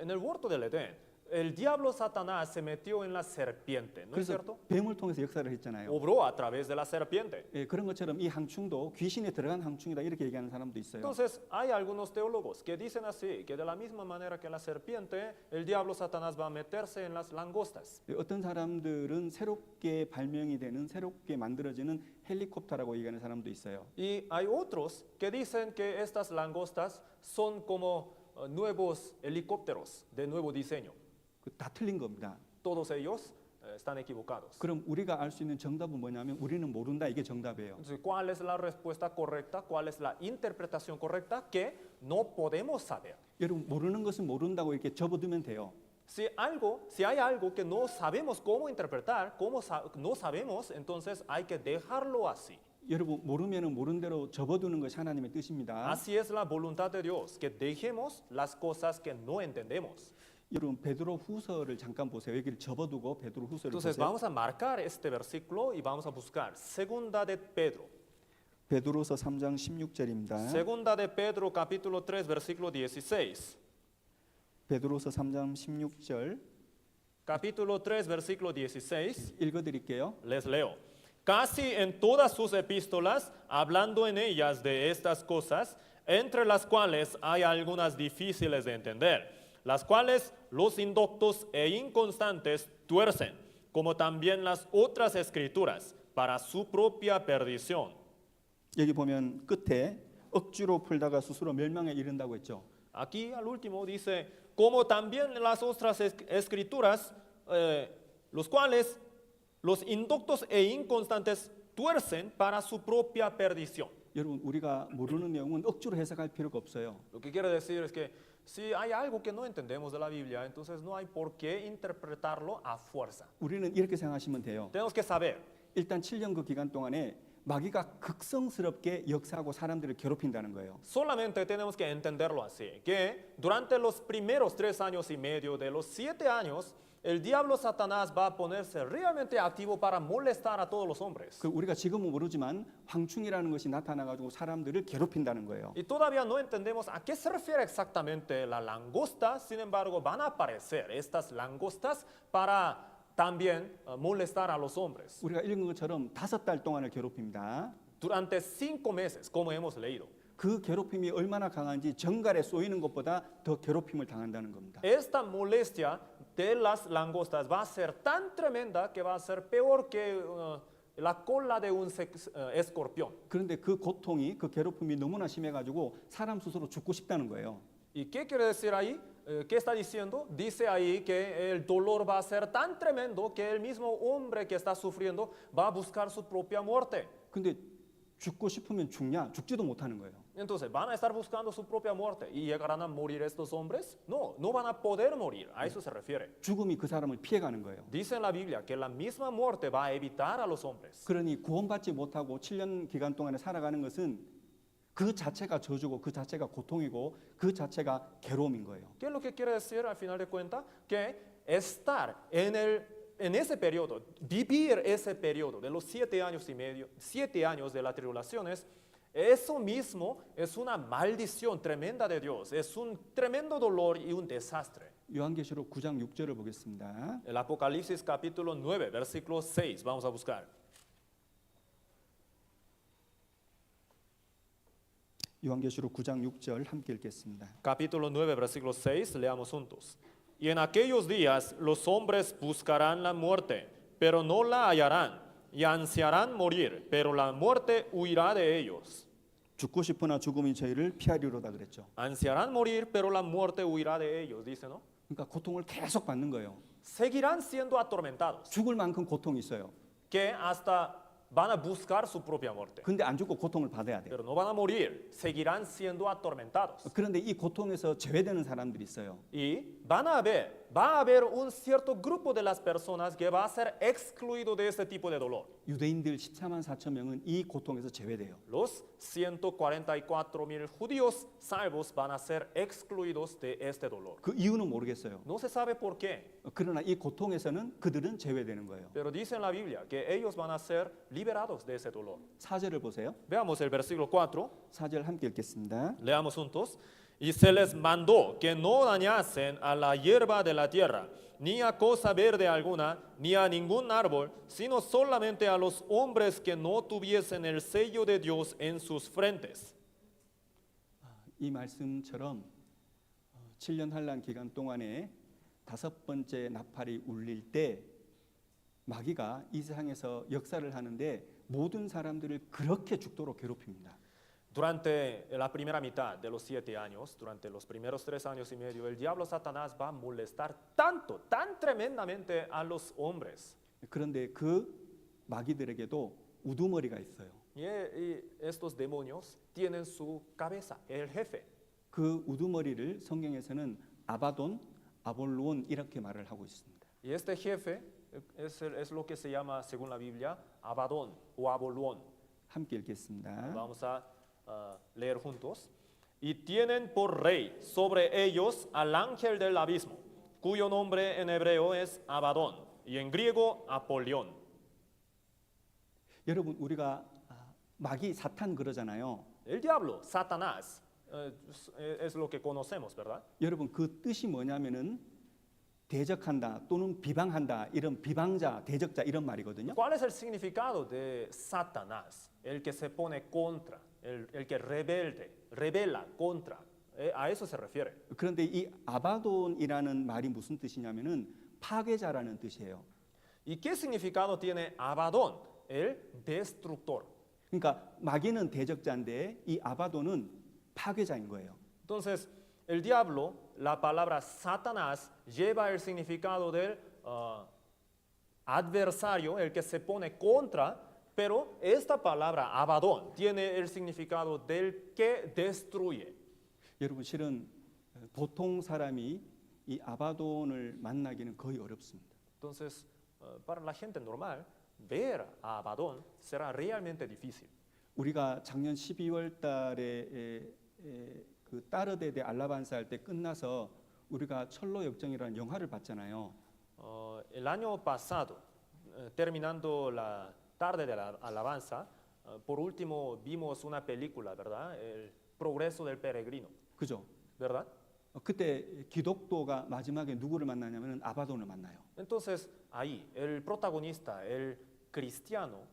En el huerto del Edén, el diablo Satanás se metió en la serpiente, ¿no es 그래서 cierto? 뱀을 통해서 역사를 했잖아요. Obró a través de la serpiente. 그런 것처럼 이 황충도 귀신에 들어간 황충이다 이렇게 얘기하는 사람도 있어요. Entonces, hay algunos teólogos que dicen así, que de la misma manera que la serpiente, el diablo Satanás va a meterse en las langostas. 어떤 사람들은 새롭게 발명이 되는 새롭게 만들어지는 헬리콥터라고 얘기하는 사람도 있어요. Y hay otros que dicen que estas langostas son como nuevos helicópteros de nuevo diseño. 다 틀린 겁니다. Todos ellos están equivocados. 그럼 우리가 알 수 있는 정답은 뭐냐면 우리는 모른다 이게 정답이에요. Entonces, ¿cuál es la respuesta correcta? ¿Cuál es la interpretación correcta? Que no podemos saber. 여러분 모르는 것은 모른다고 이렇게 접어두면 돼요. Si hay algo que no sabemos cómo interpretar, no sabemos, entonces hay que dejarlo así. 여러분 모르면은 모른 대로 접어두는 것이 하나님의 뜻입니다. Así es la voluntad de Dios, que dejemos las cosas que no entendemos. 여러분 베드로 후서를 잠깐 보세요. 여기를 접어두고 베드로 후서를 Entonces 보세요. vamos a marcar este versículo y vamos a buscar Segunda de Pedro. 베드로서 3장 16절입니다. Segunda de Pedro capítulo 3 versículo 16. 베드로서 3장 16절 Capítulo 3 versículo 16. 읽어드릴게요. Les leo. Casi en todas sus epístolas, hablando en ellas de estas cosas, entre las cuales hay algunas difíciles de entender, las cuales los indoctos e inconstantes tuercen, como también las otras escrituras, para su propia perdición. 여기 보면 끝에 억지로 풀다가 스스로 멸망에 이른다고 했죠. Aquí al último dice, como también las otras escrituras, los cuales los indoctos e inconstantes tuercen para su propia perdición. 여러분 우리가 모르는 내용은 억지로 해석할 필요가 없어요. Lo que quiere decir es que si hay algo que no entendemos de la Biblia, entonces no hay por qué interpretarlo a fuerza. 우리는 이렇게 생각하시면 돼요. Tenemos que saber, 일단 7년 그 기간 동안에 마귀가 극성스럽게 역사하고 사람들을 괴롭힌다는 거예요. solamente tenemos que entenderlo así, que durante los primeros 3 años y medio de los 7 años, el diablo Satanás va a ponerse realmente activo para molestar a todos los hombres. 그 우리가 지금은 모르지만 황충이라는 것이 나타나가지고 사람들을 괴롭힌다는 거예요. Y todavía no entendemos a qué se refiere exactamente la langosta, sin embargo van a aparecer estas langostas para también molestar a los hombres. 우리가 읽은 것처럼 5달 동안을 괴롭힙니다. Durante 5 meses, como hemos leído. 그 괴롭힘이 얼마나 강한지 정갈에 쏘이는 것보다 더 괴롭힘을 당한다는 겁니다. Esta molestia de las langostas va a ser tan tremenda que va a ser peor que la cola de un escorpión. 그런데 그 고통이 그 괴롭힘이 너무나 심해가지고 사람 스스로 죽고 싶다는 거예요. ¿Y qué quiere decir ahí? ¿Qué está diciendo? Dice ahí que el dolor va a ser tan tremendo que el mismo hombre que está sufriendo va a buscar su propia muerte. 근데 죽고 싶으면 죽냐? 죽지도 못하는 거예요. Entonces, ¿van a estar buscando su propia muerte y llegarán a morir estos hombres? No, no van a poder morir. A eso se refiere. 죽음이 그 사람을 피해가는 거예요. Dice en la Biblia que la misma muerte va a evitar a los hombres. 그러니 구원받지 못하고 7년 기간 동안에 살아가는 것은 그 자체가 저주고 그 자체가 고통이고 그 자체가 괴로움인 거예요. ¿Qué es lo que quiere decir al final de cuentas? Que estar en ese periodo, vivir ese periodo de los 7 años y medio, 7 años de las tribulaciones, eso mismo es una maldición tremenda de Dios, es un tremendo dolor y un desastre. 요한계시록 9장 6절을 보겠습니다. El Apocalipsis capítulo 9, versículo 6, vamos a buscar. 요한계시록 9장 6절 함께 읽겠습니다. Capítulo 9, versículo 6, leamos juntos. Y en aquellos días los hombres buscarán la muerte, pero no la hallarán, y ansiarán morir, pero la muerte huirá de ellos. 죽고 싶으나 죽음이 저희를 피하리로다 그랬죠. Ansiarán morir, pero la muerte huirá de ellos, dice, ¿no? 그러니까 고통을 계속 받는 거예요. Seguirán siendo atormentados, 죽을 만큼 고통이 있어요. que hasta van a buscar su propia muerte, 근데 안 죽고 고통을 받아야 돼요. pero no van a morir, seguirán siendo atormentados. 그런데 이 고통에서 제외되는 사람들이 있어요. Y va a haber un cierto grupo de las personas que va a ser excluido de este tipo de dolor. 유대인들 14만 4천 명은 이 고통에서 제외돼요. Los 144,000 judíos salvos van a ser excluidos de este dolor. 그 이유는 모르겠어요. No se sabe por qué, 그러나 이 고통에서는 그들은 제외되는 거예요. pero dice en la Biblia que ellos van a ser liberados de ese dolor. 4절을 보세요. Veamos el versículo 4, 4절 함께 읽겠습니다. leamos juntos. Y se les mandó que no dañasen a la hierba de la tierra, ni a cosa verde alguna, ni a ningún árbol, sino solamente a los hombres que no tuviesen el sello de Dios en sus frentes. 이 말씀처럼 7년 환란 기간 동안에 5번째 나팔이 울릴 때 마귀가 이 세상에서 역사를 하는데 모든 사람들을 그렇게 죽도록 괴롭힙니다. Durante la primera mitad de los 7 años, durante los primeros 3 años y medio, el diablo Satanás va a molestar tanto, tan tremendamente a los hombres. 그런데 그 마귀들에게도 우두머리가 있어요. Y estos demonios tienen su cabeza, el jefe. 그 우두머리를 성경에서는 아바돈, 아볼론 이렇게 말을 하고 있습니다. Y este jefe es lo que se llama, según la Biblia, Abadón o Abolón. 함께 읽겠습니다. Vamos a leer juntos. Y tienen por rey sobre ellos al ángel del abismo, cuyo nombre en hebreo es Abadón y en griego Apolión. 여러분 우리가 마귀 사탄 그러잖아요. El diablo, Satanás, es lo que conocemos, ¿verdad? 여러분 그 뜻이 뭐냐면은 대적한다 또는 비방한다 이런 비방자, 대적자 이런 말이거든요. ¿Cuál es el significado de Satanás? El que se pone contra, el que revela contra. A eso se refiere. 그런데 이 아바돈이라는 말이 무슨 뜻이냐면은 파괴자라는 뜻이에요. ¿Y qué significado tiene Abadón? El destructor. 그러니까 마귀는 대적자인데 이 아바돈은 파괴자인 거예요. Entonces, el diablo, la palabra Satanás, lleva el significado del adversario, el que se pone contra, pero esta palabra Abadón tiene el significado del que destruye. 여러분 실은 보통 사람이 이 아바돈을 만나기는 거의 어렵습니다. Entonces, para la gente normal, ver a Abadón será realmente difícil. 우리가 작년 12월 달에 그 따르데 데 알라반사 할 때 끝나서 우리가 철로 역정이라는 영화를 봤잖아요. El año pasado, terminando la tarde de la alabanza, por último vimos una película, ¿verdad? El progreso del peregrino, 그죠? ¿verdad? 그때 기독도가 마지막에 누구를 만나냐면 아바돈을 만나요. Entonces, ahí, el protagonista, el cristiano,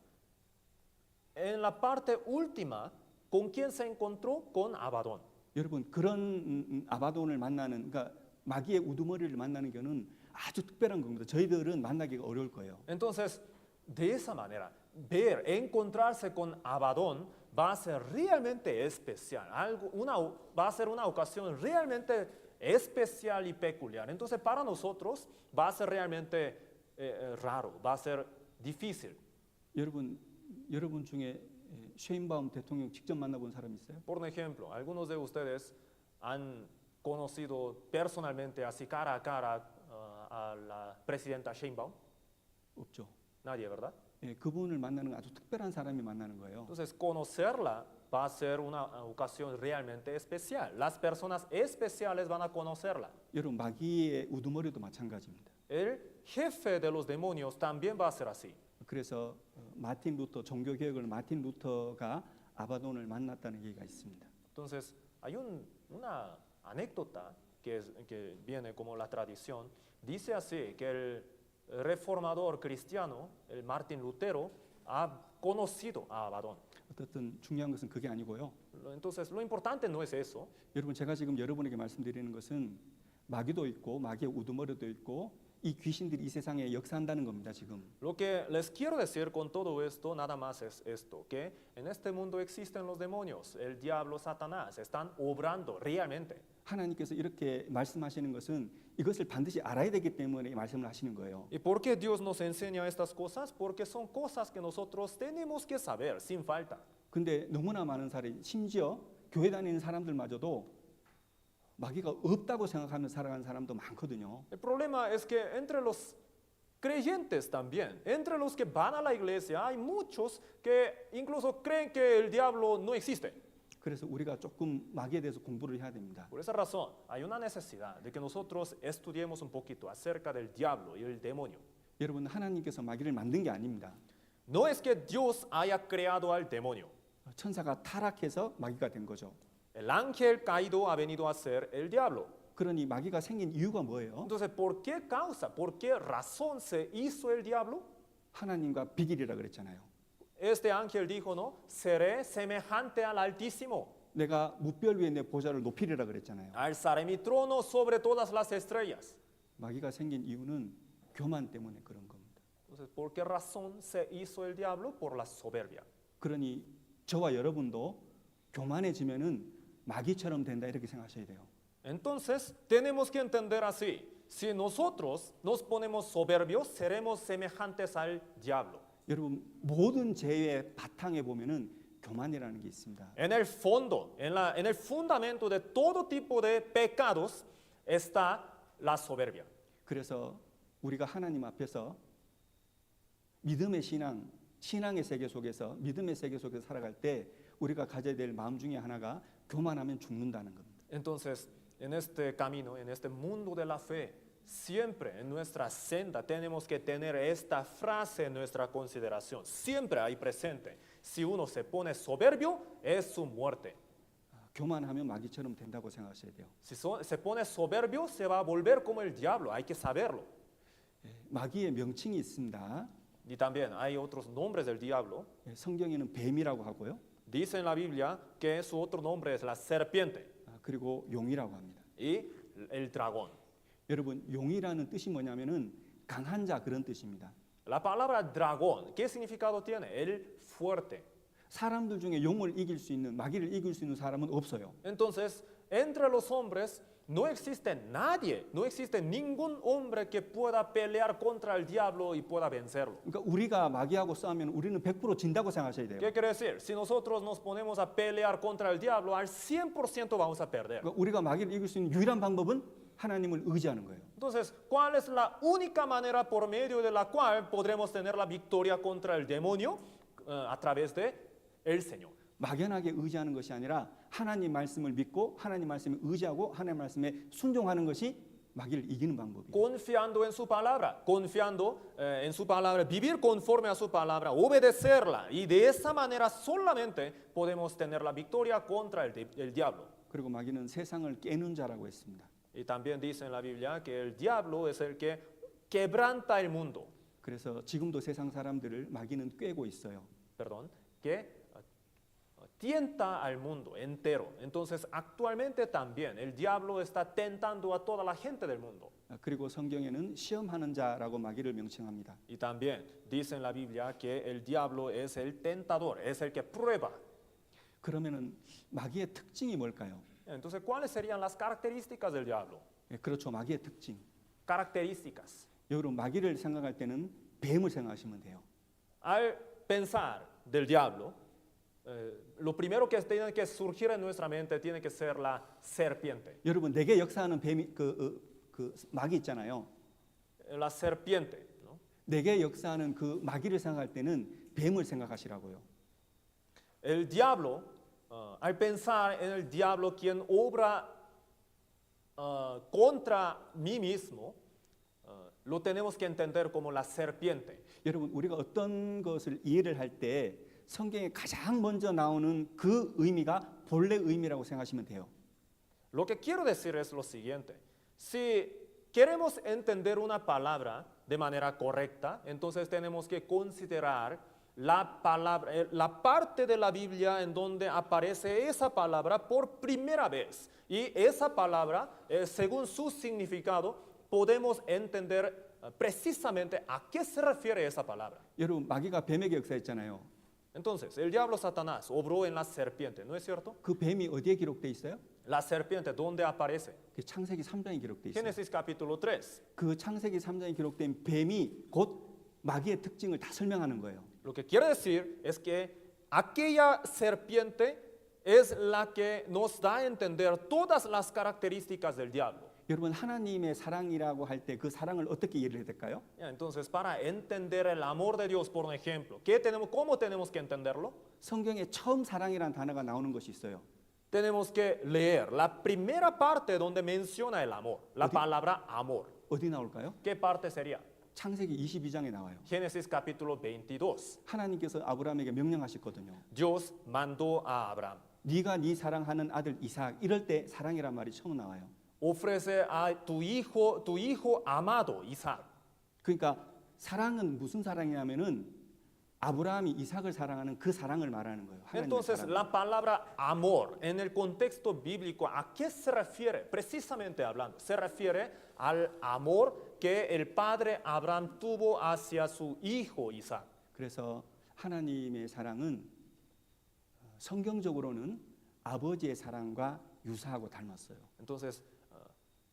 en la parte última, ¿con quién se encontró? Con Abadón. 여러분 그런 아바돈을 만나는 그러니까 마귀의 우두머리를 만나는 경우는 아주 특별한 겁니다. 저희들은 만나기가 어려울 거예요. Entonces, de esa manera, encontrarse con Abadón va a ser realmente especial. Va a ser una ocasión realmente especial y peculiar. Entonces, para nosotros va a ser realmente raro, va a ser difícil. 여러분 중에 쉐인바움 대통령 직접 만나본 사람 있어요? Por ejemplo, algunos de ustedes han conocido personalmente, así cara a cara, a la presidenta Sheinbaum. 없죠. Nadie, ¿verdad? 그분을 만나는 아주 특별한 사람이 만나는 거예요. Entonces, conocerla va a ser una ocasión realmente especial. Las personas especiales van a conocerla. 여러분 마귀의 우두머리도 마찬가지입니다. El jefe de los demonios también va a ser así. 그래서 마틴 루터 종교 개혁을 마틴 루터가 아바돈을 만났다는 얘기가 있습니다. Entonces, hay una anécdota que viene como la tradición. Dice así que el reformador cristiano, el Martín Lutero, ha conocido a Abadón. 어떻든 중요한 것은 그게 아니고요. Entonces, lo importante no es eso. 여러분 제가 지금 여러분에게 말씀드리는 것은 마귀도 있고 마귀의 우두머리도 있고 이 귀신들이 이 세상에 역사한다는 겁니다. 지금. Lo que les quiero decir con todo esto nada más es esto, que en este mundo existen los demonios, el diablo, Satanás, están obrando realmente. 하나님께서 이렇게 말씀하시는 것은 이것을 반드시 알아야 되기 때문에 말씀을 하시는 거예요. ¿Y por qué Dios nos enseña estas cosas? Porque son cosas que nosotros tenemos que saber sin falta. 근데 너무나 많은 사람이 심지어 교회 다니는 사람들마저도 마귀가 없다고 생각하며 살아가는 사람도 많거든요. El problema es que entre los creyentes también, entre los que van a la iglesia, hay muchos que incluso creen que el diablo no existe. 그래서 우리가 조금 마귀에 대해서 공부를 해야 됩니다. Por esa razón, hay una necesidad de que nosotros estudiemos un poquito acerca del diablo y el demonio. 여러분 하나님께서 마귀를 만든 게 아닙니다. No es que Dios haya creado al demonio. 천사가 타락해서 마귀가 된 거죠. El ángel caído ha venido a ser el diablo. 그러니 마귀가 생긴 이유가 뭐예요? Entonces, ¿por qué causa, por qué razón se hizo el diablo? 하나님과 비길이라 그랬잖아요. Este ángel dijo, no, seré semejante al Altísimo. 내가 무별 위에 내 보좌를 높이리라 그랬잖아요. Alzaré mi trono sobre todas las estrellas. 마귀가 생긴 이유는 교만 때문에 그런 겁니다. Entonces, ¿por qué razón se hizo el diablo? Por la soberbia. 그러니 저와 여러분도 교만해지면은 마귀처럼 된다 이렇게 생각하셔야 돼요. Entonces, tenemos que entender así. Si nosotros nos ponemos soberbios, seremos semejantes al diablo. 여러분 모든 죄의 바탕에 보면은 교만이라는 게 있습니다. En el fondo, en el fundamento de todo tipo de pecados está la soberbia. 그래서 우리가 하나님 앞에서 믿음의 신앙, 신앙의 세계 속에서 믿음의 세계 속에서 살아갈 때 우리가 가져야 될 마음 중에 하나가 교만하면 죽는다는 겁니다. Entonces, en este camino, en este mundo de la fe, siempre en nuestra senda tenemos que tener esta frase en nuestra consideración. Siempre hay presente. Si uno se pone soberbio, es su muerte. 교만하면 마귀처럼 된다고 생각하셔야 돼요. Si se pone soberbio, se va a volver como el diablo. Hay que saberlo. 마귀의 명칭이 있습니다. Y también hay otros nombres del diablo. 성경에는 뱀이라고 하고요. Dice en la Biblia que su otro nombre es la serpiente 그리고 용이라고 합니다. y el dragón. 여러분, 용이라는 뜻이 뭐냐면은 강한 자 그런 뜻입니다. La palabra dragón, ¿qué significado tiene? El fuerte. 사람들 중에 용을 이길 수 있는, 마귀를 이길 수 있는 사람은 없어요. Entonces, entre los hombres no existe nadie, no existe ningún hombre que pueda pelear contra el diablo y pueda vencerlo. 그러니까 우리가 마귀하고 싸우면 우리는 100% 진다고 생각하셔야 돼요. ¿Qué quiere decir? Si nosotros nos ponemos a pelear contra el diablo, al 100% vamos a perder. 그러니까 우리가 마귀를 이길 수 있는 유일한 방법은 하나님을 의지하는 거예요. Entonces, ¿cuál es la única manera por medio de la cual podremos tener la victoria contra el demonio? A través de el Señor. 막연하게 의지하는 것이 아니라 하나님 말씀을 믿고 하나님 말씀에 의지하고 하나님 말씀에 순종하는 것이 마귀를 이기는 방법이에요. Confiando en su palabra, confiando en su palabra, vivir conforme a su palabra, obedecerla. Y de esa manera solamente podemos tener la victoria contra el diablo. 그리고 마귀는 세상을 깨는 자라고 했습니다. Y también dice en la Biblia que el diablo es el que quebranta el mundo. 그래서 지금도 세상 사람들을 마귀는 꿰고 있어요. Perdón, que tienta al mundo entero. Entonces, actualmente también el diablo está tentando a toda la gente del mundo. 그리고 성경에는 시험하는 자라고 마귀를 명칭합니다. Y también dice en la Biblia que el diablo es el tentador, es el que prueba. 그러면은 마귀의 특징이 뭘까요? Entonces, ¿cuáles serían las características del diablo? 그렇죠. 마귀의 특징. Características. 여러분, 마귀를 생각할 때는 뱀을 생각하시면 돼요. Al pensar del diablo, lo primero que tiene que surgir en nuestra mente tiene que ser la serpiente. 여러분, 내게 역사하는 뱀이 그 마귀 있잖아요. La serpiente, ¿no? 내게 역사하는 그 마귀를 생각할 때는 뱀을 생각하시라고요. El diablo, al pensar en el diablo quien obra contra mí mismo, lo tenemos que entender como la serpiente. 여러분, 우리가 어떤 것을 이해를 할 때 성경에 가장 먼저 나오는 그 의미가 본래 의미라고 생각하시면 돼요. Lo que quiero decir es lo siguiente. Si queremos entender una palabra de manera correcta, entonces tenemos que considerar la palabra, la parte de la Biblia en donde aparece esa palabra por primera vez. Y esa palabra, según su significado, podemos entender precisamente a qué se refiere esa palabra. 여러분, 마귀가 뱀에게 역사했잖아요. Entonces, el diablo Satanás obró en la serpiente, ¿no es cierto? 그 뱀이 어디에 기록돼 있어요? La serpiente, ¿dónde aparece? 그 창세기 3장에 기록돼 있어요. Génesis capítulo 3. 그 창세기 3장에 기록된 뱀이 곧 마귀의 특징을 다 설명하는 거예요. Lo que quiere decir es que aquella serpiente es la que nos da a entender todas las características del diablo. 여러분, 하나님의 사랑이라고 할 때 그 사랑을 어떻게 이해를 해야 될까요? Entonces, para entender el amor de Dios, por ejemplo, ¿cómo tenemos que entenderlo? 성경에 처음 사랑이라는 단어가 나오는 것이 있어요. Tenemos que leer la primera parte donde menciona el amor, la palabra amor. 어디 나올까요? ¿Qué parte sería? 창세기 22장에 나와요. Génesis capítulo 22. 하나님께서 아브라함에게 명령하셨거든요. Dios mandó a Abraham. 네가 네 사랑하는 아들 이삭, 이럴 때 사랑이란 말이 처음 나와요. Ofrece a tu hijo amado, Isaac. 그러니까 사랑은 무슨 사랑이냐면은 아브라함이 이삭을 사랑하는 그 사랑을 말하는 거예요. 하나님의 Entonces, 사랑. la palabra amor en el contexto bíblico, ¿a qué se refiere? Precisamente hablando, se refiere al amor que el padre Abraham tuvo hacia su hijo Isaac. 그래서 하나님의 사랑은 성경적으로는 아버지의 사랑과 유사하고 닮았어요. Entonces,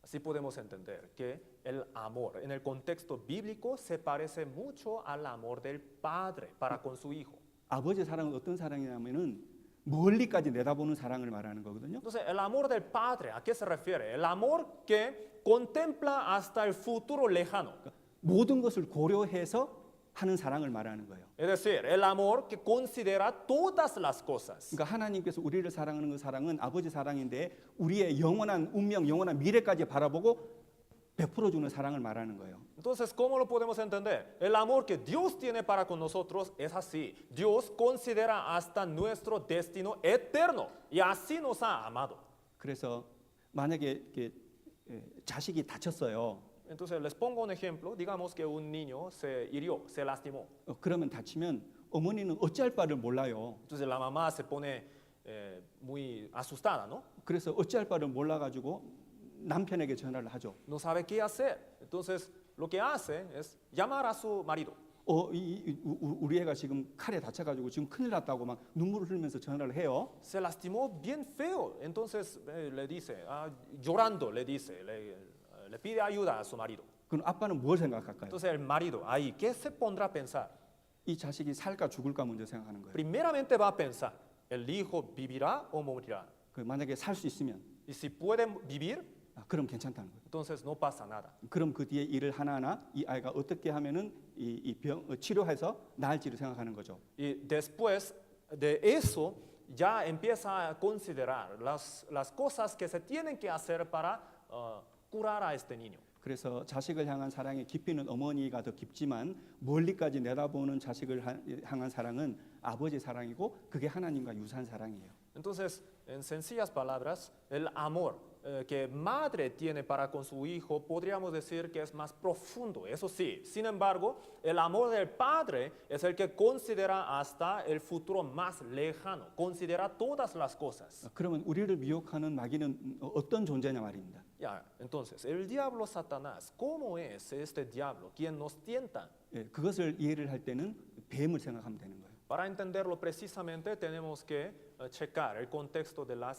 así podemos entender que el amor en el contexto bíblico se parece mucho al amor del padre para con su hijo. 아버지의 사랑은 어떤 사랑이냐면은 멀리까지 내다보는 사랑을 말하는 거거든요. Entonces, el amor del padre, ¿a qué se refiere? El amor que contempla hasta el futuro lejano. 모든 것을 고려해서 하는 사랑을 말하는 거예요. Es decir, el amor que considera todas las cosas. 그러니까 하나님께서 우리를 사랑하는 그 사랑은 아버지 사랑인데 우리의 영원한 운명, 영원한 미래까지 바라보고 베풀어 주는 사랑을 말하는 거예요. Entonces, ¿cómo lo podemos entender? El amor que Dios tiene para con nosotros es así. Dios considera hasta nuestro destino eterno y así nos ha amado. 그래서 만약에 이렇게 자식이 다쳤어요. Entonces, les pongo un ejemplo. Digamos que un niño se hirió, se lastimó. 그러면 다치면 어머니는 어찌할 바를 몰라요. Entonces, la mamá se pone muy asustada, ¿no? 그래서 어찌할 바를 몰라가지고 남편에게 전화를 하죠. No sabe qué hacer. Entonces, lo que hace es llamar a su marido. 우리 애가 지금 칼에 다쳐가지고 지금 큰일 났다고 막 눈물을 흘리면서 전화를 해요. Se lastimó bien feo. Entonces, le dice, llorando, le dice, le pide ayuda a su marido. 그럼 아빠는 뭘 생각할까요? Entonces, el marido, ahí, ¿qué se pondrá a pensar? 이 자식이 살까 죽을까 먼저 생각하는 거예요. Primeramente va a pensar, ¿el hijo vivirá o morirá? 그 만약에 살 수 있으면 Y si puede vivir, 그럼 괜찮다는 거예요. entonces no pasa nada. 그럼 그 뒤에 일을 하나하나 이 아이가 어떻게 하면은 이 병 치료해서 나을지를 생각하는 거죠. Y después de eso, ya empieza a considerar las cosas que se tienen que hacer para curar a este niño. 그래서 자식을 향한 사랑의 깊이는 어머니가 더 깊지만 멀리까지 내다보는 자식을 향한 사랑은 아버지 사랑이고 그게 하나님과 유사한 사랑이에요. Entonces, en sencillas palabras, el amor que madre tiene para con su hijo, podríamos decir que es más profundo, eso sí. Sin embargo, el amor del padre es el que considera hasta el futuro más lejano, considera todas las cosas. 그러면 우리를 미혹하는 마귀는 어떤 존재냐 말입니다. Ya, entonces, el diablo Satanás, ¿cómo es este diablo quien nos tienta? 그것을 이해를 할 때는 뱀을 생각하면 되는 거예요. Para entenderlo precisamente tenemos que checar el contexto de la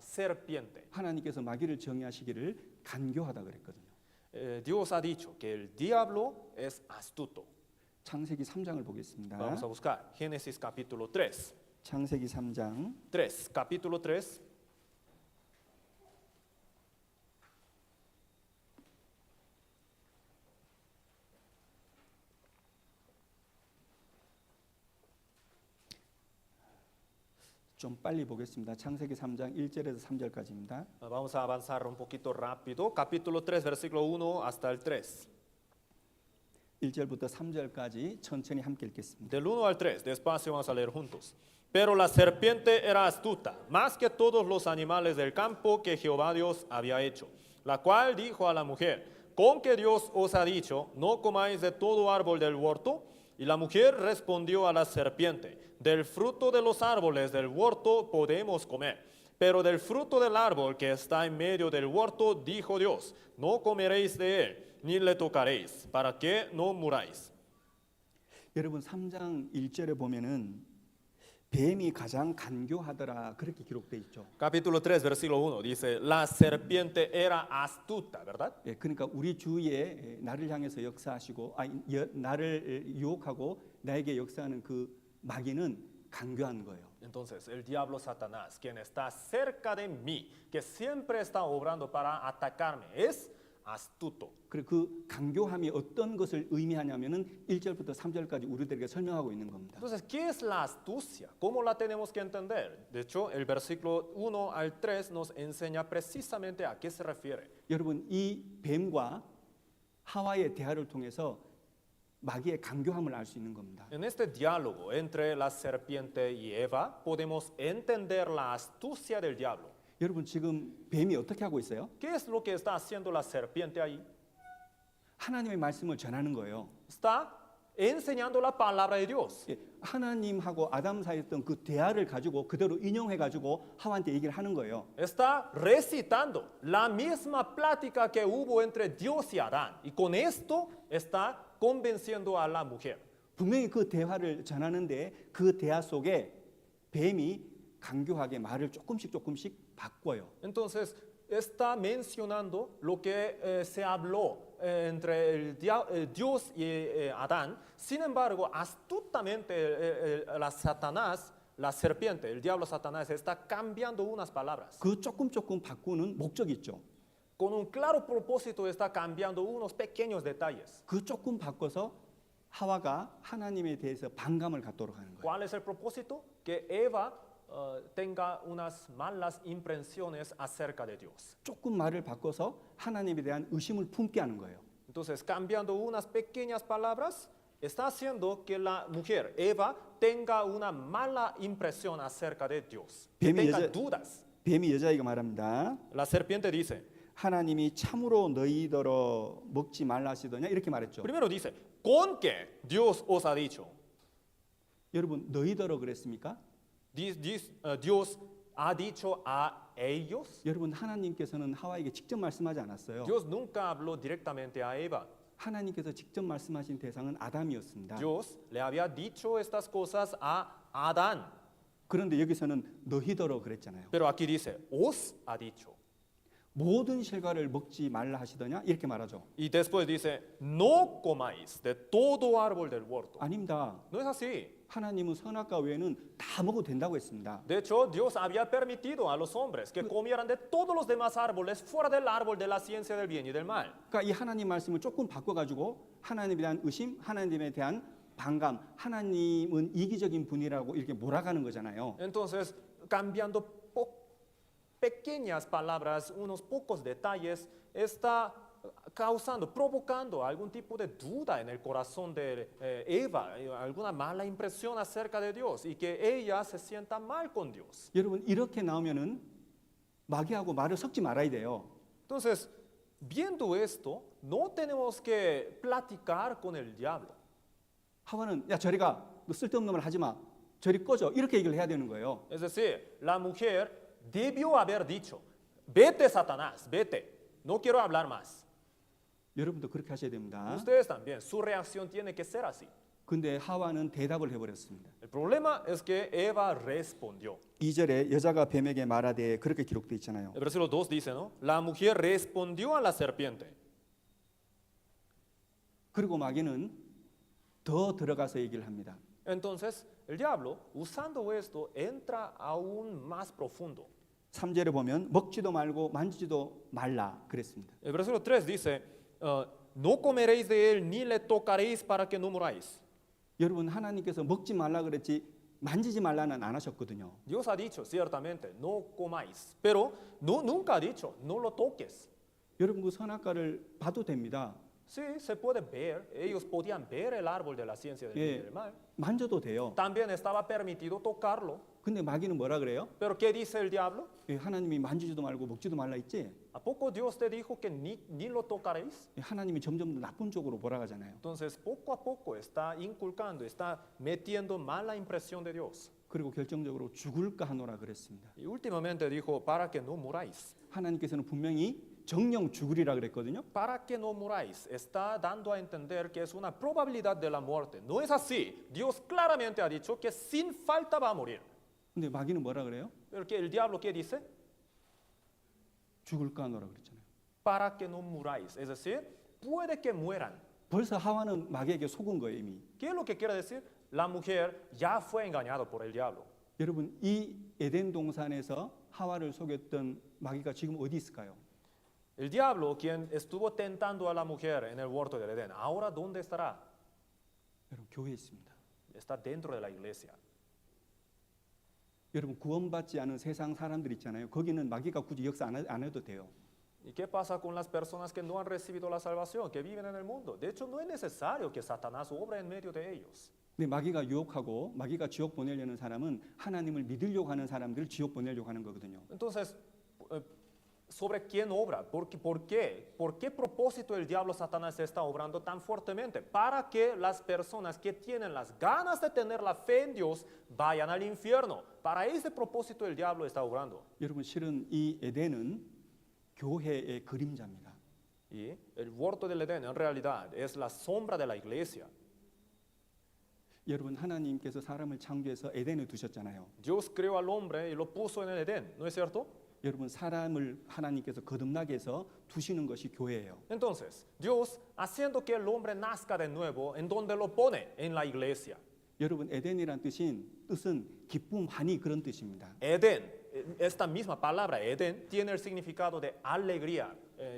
serpiente. 하나님께서 마귀를 정의하시기를 간교하다 그랬거든요. Dios ha dicho que el diablo es astuto. 창세기 3장을 보겠습니다. Vamos a buscar Génesis capítulo 3. 창세기 3장 3, capítulo 3. 좀 빨리 보겠습니다. 창세기 3장 1절에서 3절까지입니다. Vamos a avanzar un poquito rápido. Capítulo 3, versículo 1 hasta el 3. 1절부터 3절까지 천천히 함께 읽겠습니다. Del 1 al 3, despacio vamos a leer juntos. Pero la serpiente era astuta, más que todos los animales del campo que Jehová Dios había hecho, la cual dijo a la mujer, ¿con que Dios os ha dicho, no comáis de todo árbol del huerto? Y la mujer respondió a la serpiente, del fruto de los árboles del huerto podemos comer, pero del fruto del árbol que está en medio del huerto, dijo Dios, no comeréis de él, ni le tocaréis, para que no muráis. 여러분 3장 1절에 보면은 뱀이 가장 간교하더라 그렇게 기록돼 있죠. Capítulo 3, versículo 1 dice, la serpiente era astuta, ¿verdad? 그러니까 우리 주위에 나를 향해서 역사하시고 나를 유혹하고 나에게 역사하는 그 마귀는 간교한 거예요. Entonces, el diablo Satanás, quien está cerca de mí, que siempre está obrando para atacarme, es astuto. 그리고 그 간교함이 어떤 것을 의미하냐면은 1절부터 3절까지 우리들에게 설명하고 있는 겁니다. Entonces, ¿qué es la astucia? ¿Cómo la tenemos que entender? De hecho, el versículo 1 al 3 nos enseña precisamente a qué se refiere. 여러분 이 뱀과 하와의 대화를 통해서 마귀의 간교함을 알 수 있는 겁니다. En este diálogo entre la serpiente y Eva, podemos entender la astucia del diablo. 여러분 지금 뱀이 어떻게 하고 있어요? ¿Qué es lo que está haciendo la serpiente ahí? 하나님의 말씀을 전하는 거예요. Está enseñando la palabra de Dios. 하나님하고 아담 사이였던 그 대화를 가지고 그대로 인용해 가지고 하와한테 얘기를 하는 거예요. Está recitando la misma plática que hubo entre Dios y Adán. Y con esto está convenciendo a la mujer. 분명히 그 대화를 전하는데 그 대화 속에 뱀이 간교하게 말을 조금씩 바꿔요. Entonces, está mencionando lo que se habló entre Dios y Adán. Sin embargo, astutamente la serpiente, el diablo Satanás, está cambiando unas palabras. 그 조금 바꾸는 목적이 있죠. Con un claro propósito está cambiando unos pequeños detalles. 그 조금 바꿔서 하와가 하나님에 대해서 반감을 갖도록 하는 거예요. ¿Cuál es el propósito? Que Eva tenga unas malas impresiones acerca de Dios. 조금 말을 바꿔서 하나님에 대한 의심을 품게 하는 거예요. Entonces, cambiando unas pequeñas palabras, está haciendo que la mujer, Eva, tenga una mala impresión acerca de Dios, que Bien, tenga ya- dudas. 뱀이 여자에게 말합니다. La serpiente dice, 하나님이 참으로 너희더러 먹지 말라 하시더냐 이렇게 말했죠. primero dice, ¿con qué Dios os ha dicho? 여러분 너희더러 그랬습니까? Dios ha dicho a ellos. 여러분 하나님께서는 하와에게 직접 말씀하지 않았어요. Dios nunca habló directamente a Eva. 하나님께서 직접 말씀하신 대상은 아담이었습니다. Dios le había dicho estas cosas a Adán. 그런데 여기서는 너희더러 그랬잖아요. Pero aquí dice, os ha dicho. 모든 실과를 먹지 말라 하시더냐 이렇게 말하죠. Y después dice, no comáis de todo árbol del huerto. 아닙니다. No es así. 하나님은 선악과 외에는 다 먹어도 된다고 했습니다. De hecho, Dios había permitido a los hombres que comieran de todos los demás árboles fuera del árbol de la ciencia del bien y del mal. 그러니까 이 하나님 말씀을 조금 바꿔가지고 하나님에 대한 의심, 하나님에 대한 반감, 하나님은 이기적인 분이라고 이렇게 몰아가는 거잖아요. Entonces, cambiando pequeñas palabras, unos pocos detalles, está causando, provocando algún tipo de duda en el corazón de Eva, alguna mala impresión acerca de Dios y que ella se sienta mal con Dios. 여러분 이렇게 나오면은 마귀하고 말을 섞지 말아야 돼요. Entonces, viendo esto, no tenemos que platicar con el diablo. 하와는 야 저리가 너 쓸데없는 말 하지 마. 저리 꺼져. 이렇게 얘기를 해야 되는 거예요. Es decir, la mujer debió haber dicho, vete Satanás, vete, no quiero hablar más. 여러분도 그렇게 하셔야 됩니다. Ustedes también, su reacción tiene que ser así. 근데 하와는 대답을 해버렸습니다. El problema es que Eva respondió. 2절에 여자가 뱀에게 말하되 그렇게 기록되어 있잖아요. El versículo 2 dice, ¿no? La mujer respondió a la serpiente. 그리고 마귀는 더 들어가서 얘기를 합니다. Entonces, el diablo, usando esto, entra aún más profundo. 3절에 보면 먹지도 말고 만지지도 말라 그랬습니다. El versículo 3 dice, no comeréis de él ni le tocaréis para que no muráis. 여러분 하나님께서 먹지 말라 그랬지 만지지 말라는 안 하셨거든요. Dios ha dicho, ciertamente, no comáis, pero nunca ha dicho, no lo toques. 여러분 그 선악과를 봐도 됩니다. Sí, se puede ver, ellos podían ver el árbol de la ciencia del bien y del mal. 만져도 돼요. También estaba permitido tocarlo. 근데 마귀는 뭐라 그래요? Pero ¿qué dice el diablo? 하나님이 만지지도 말고 먹지도 말라 했지? ¿A poco Dios te dijo que ni lo tocaréis? 하나님이 점점 더 나쁜 쪽으로 몰아가잖아요. Entonces, poco a poco está inculcando, está metiendo mala impresión de Dios. 그리고 결정적으로 죽을까 하노라 그랬습니다. Y últimamente dijo, para que no muráis. 하나님께서는 분명히 정령 죽으리라 그랬거든요. Para que no muráis. Está dando a entender que es una probabilidad de la muerte. No es así. Dios claramente ha dicho que sin falta va a morir. 근데 마귀는 뭐라 그래요? Pero que el diablo, ¿qué dice? 죽을까 하노라 그랬잖아요. Para que no muráis. Es decir, puede que mueran. 벌써 하와는 마귀에게 속은 거예요 이미. ¿Qué es lo que quiere decir? La mujer ya fue engañada por el diablo. 여러분 이 에덴 동산에서 하와를 속였던 마귀가 지금 어디 있을까요? El diablo, quien estuvo tentando a la mujer en el huerto del Edén, ¿ahora dónde estará? 여러분 교회에 있습니다. Está dentro de la iglesia. 여러분 구원받지 않은 세상 사람들 있잖아요. 거기는 마귀가 굳이 역사 안 해도 돼요. ¿Y qué pasa con las personas que no han recibido la salvación, que viven en el mundo? De hecho, no es necesario que Satanás obre en medio de ellos. 근데 마귀가 유혹하고 마귀가 지옥 보내려는 사람은 하나님을 믿으려고 하는 사람들을 지옥 보내려고 하는 거거든요. Entonces, ¿sobre quién obra? ¿Por qué? ¿Por qué propósito el diablo Satanás está obrando tan fuertemente? Para que las personas que tienen las ganas de tener la fe en Dios vayan al infierno. Para ese propósito el diablo está obrando. 여러분 실은 이 에덴은 교회의 그림자입니다. Y el huerto del Edén en realidad es la sombra de la iglesia. 여러분 하나님께서 사람을 창조해서 에덴에 두셨잖아요. Dios creó al hombre y lo puso en el Edén, ¿no es cierto? 여러분 사람을 하나님께서 거듭나게 해서 두시는 것이 교회예요. Entonces, Dios, haciendo que el hombre nazca de nuevo, ¿en dónde lo pone? En la iglesia. 여러분 에덴이란 뜻은 기쁨, 환희 그런 뜻입니다. Edén, esta misma palabra, Edén, tiene el significado de alegría,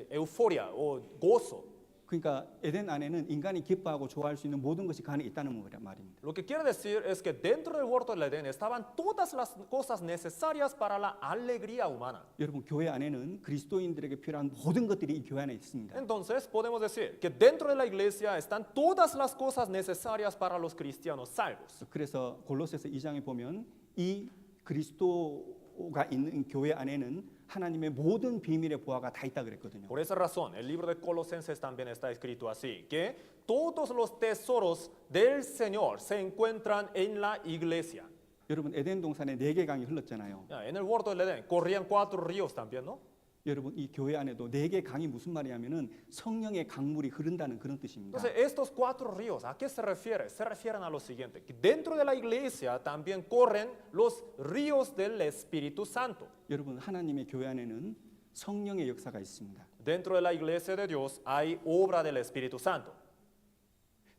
euforia o gozo. 그러니까 에덴 안에는 인간이 기뻐하고 좋아할 수 있는 모든 것이 그 안에 있다는 말입니다. Lo que quiere decir es que dentro del huerto del Edén estaban todas las cosas necesarias para la alegría humana. 여러분 교회 안에는 그리스도인들에게 필요한 모든 것들이 이 교회 안에 있습니다. Entonces podemos decir que dentro de la iglesia están todas las cosas necesarias para los cristianos salvos. 그래서 골로새서 2장에 보면 이 그리스도가 있는 교회 안에는 하나님의 모든 비밀의 보화가 다 있다 그랬거든요. Por esa razón, el libro de Colosenses también está escrito así, que todos los tesoros del Señor se encuentran en la iglesia. 여러분 에덴 동산에 4개 강이 흘렀잖아요. Ya, en el huerto del Edén corrían 4 ríos también, ¿no? 여러분 이 교회 안에도 4개 강이 무슨 말이냐면은 성령의 강물이 흐른다는 그런 뜻입니다. Entonces, estos 4 ríos, ¿a qué se refiere? Se refieren a lo siguiente, que dentro de la iglesia también corren los ríos del Espíritu Santo. 여러분 하나님의 교회 안에는 성령의 역사가 있습니다. Dentro de la iglesia de Dios hay obra del Espíritu Santo.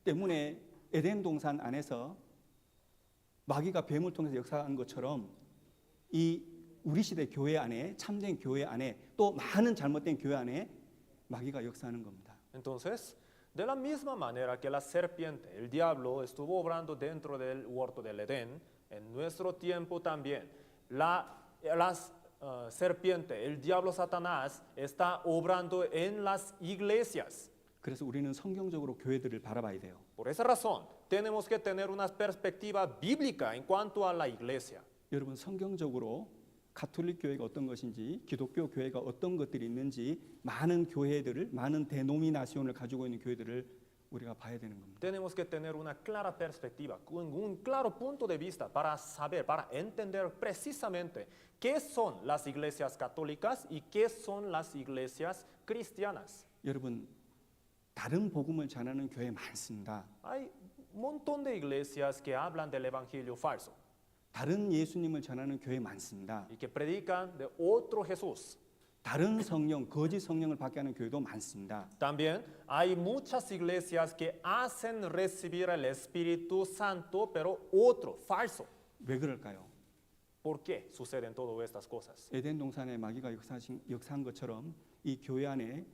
때문에 에덴 동산 안에서 마귀가 뱀을 통해서 역사한 것처럼 이 우리 시대 교회 안에 참된 교회 안에 또 많은 잘못된 교회 안에 마귀가 역사하는 겁니다. Entonces, de la misma manera que la serpiente, el diablo, estuvo obrando dentro del huerto del Edén, en nuestro tiempo también, la serpiente, el diablo Satanás, está obrando en las iglesias. 그래서 우리는 성경적으로 교회들을 바라봐야 돼요. Por esa razón, tenemos que tener una perspectiva bíblica en cuanto a la iglesia. 여러분 성경적으로 가톨릭 교회가 어떤 것인지, 기독교 교회가 어떤 것들이 있는지 많은 교회들을, 많은 데노미나시온을 가지고 있는 교회들을 우리가 봐야 되는 겁니다. Tenemos que tener una clara perspectiva, un claro punto de vista para saber, para entender precisamente qué son las iglesias católicas y qué son las iglesias cristianas. 여러분 다른 복음을 전하는 교회 많습니다. Hay un montón de iglesias que hablan del evangelio falso 다른 예수님을 전하는 교회 많습니다. y que predican de otro Jesús. 다른 성령, 거짓 성령을 받게 하는 교회도 많습니다. También hay muchas iglesias que hacen recibir el Espíritu Santo, pero otro, falso. 왜 그럴까요? ¿Por qué suceden todas estas cosas? 에덴 동산에 마귀가 역사한 것처럼 이 교회 안에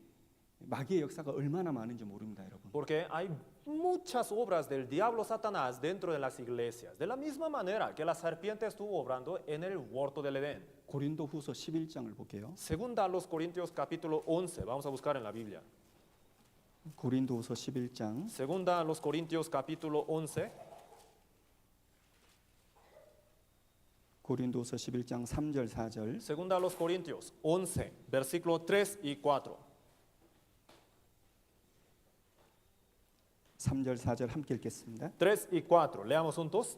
마귀의 역사가 얼마나 많은지 모릅니다, 여러분. Porque hay muchas obras del diablo Satanás dentro de las iglesias, de la misma manera que la serpiente estuvo obrando en el huerto del Edén. 고린도후서 11장을 볼게요. Segunda a los Corintios capítulo 11, vamos a buscar en la Biblia. 고린도후서 11장 Segunda a los Corintios capítulo 11, 고린도후서 11장 3절 4절 segunda a los Corintios 11, versículo 3 y 4. 3절 4절 함께 읽겠습니다. 3 y 4, leamos juntos.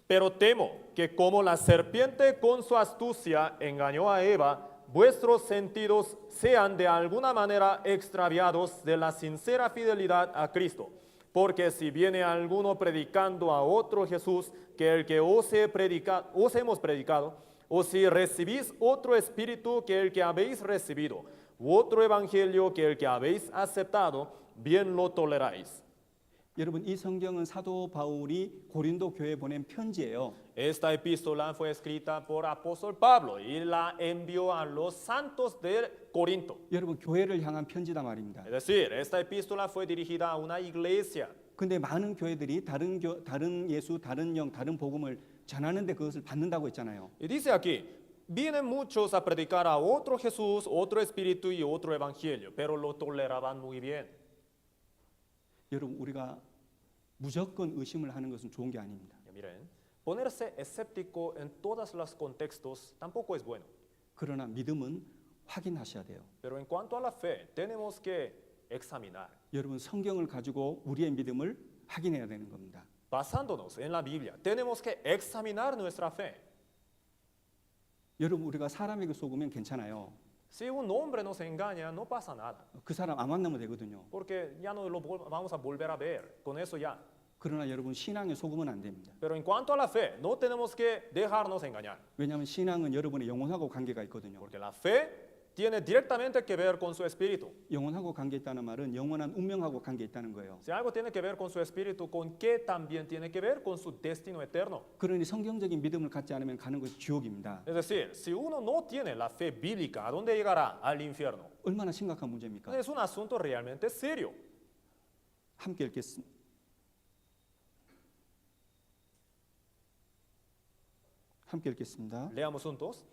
Pero temo que como la serpiente con su astucia engañó a Eva, vuestros sentidos sean de alguna manera extraviados de la sincera fidelidad a Cristo. Porque si viene alguno predicando a otro Jesús que el que os hemos predicado, o si recibís otro espíritu que el que habéis recibido, u otro evangelio que el que habéis aceptado, bien lo toleráis. 여러분 이 성경은 사도 바울이 고린도 교회에 보낸 편지예요. Esta epístola fue escrita por apóstol Pablo y la envió a los santos de Corinto. 여러분 교회를 향한 편지다 말입니다. Es decir, esta epístola fue dirigida a una iglesia. 근데 많은 교회들이 다른 예수, 다른 영, 다른 복음을 전하는데 그것을 받는다고 했잖아요. Y dice aquí, vienen muchos a predicar a otro Jesús, otro espíritu y otro evangelio, pero lo toleraban muy bien. 여러분 우리가 무조건 의심을 하는 것은 좋은 게 아닙니다. Miren, ponerse escéptico en todos los contextos tampoco es bueno. 그러나 믿음은 확인하셔야 돼요. Pero en cuanto a la fe, tenemos que examinar. 여러분 성경을 가지고 우리의 믿음을 확인해야 되는 겁니다. Basándonos en la Biblia, tenemos que examinar nuestra fe. 여러분 우리가 사람에게 속으면 괜찮아요. Si un hombre nos engaña, no pasa nada, 그 사람 안 만나면 되거든요. porque ya no lo vamos a volver a ver. Con eso ya. 그러나 여러분 신앙에 속으면 안 됩니다. Pero en cuanto a la fe, no tenemos que dejarnos engañar, 왜냐하면 신앙은 여러분의 영혼하고 관계가 있거든요. porque la fe tiene directamente que ver con su espíritu. 영혼하고 관계 있다는 말은 영원한 운명하고 관계 있다는 거예요. Si algo tiene que ver con su espíritu, ¿con qué también tiene que ver con su destino eterno? 그러니 성경적인 믿음을 갖지 않으면 가는 것이 지옥입니다. Es decir, si uno no tiene la fe bíblica, ¿a dónde llegará? Al infierno. 얼마나 심각한 문제입니까? Es un asunto realmente serio. 함께 읽겠습니다. 함께 읽겠습니다. Leamos juntos.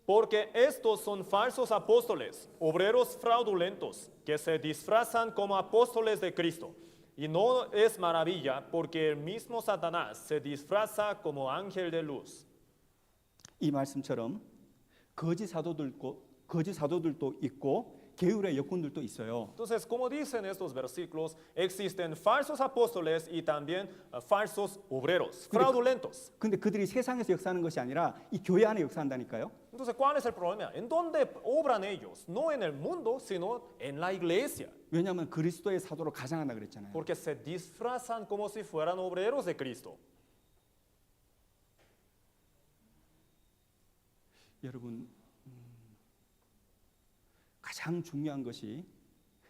Porque estos son falsos apóstoles, obreros fraudulentos, que se disfrazan como apóstoles de Cristo. Y no es maravilla, porque el mismo Satanás se disfraza como ángel de luz. 이 말씀처럼 거짓 사도들도 있고 게으르의 역군들도 있어요. Entonces, como dicen estos versículos, existen falsos apóstoles y también falsos obreros, fraudulentos. 근데 그들이 세상에서 역사하는 것이 아니라 이 교회 안에 역사한다니까요. Entonces, ¿cuál es el problema? ¿En dónde obran ellos? No en el mundo, sino en la iglesia. 왜냐하면 그리스도의 사도로 가장한다 그랬잖아요. Porque se disfrazan como si fueran obreros de Cristo. 여러분, 가장 중요한 것이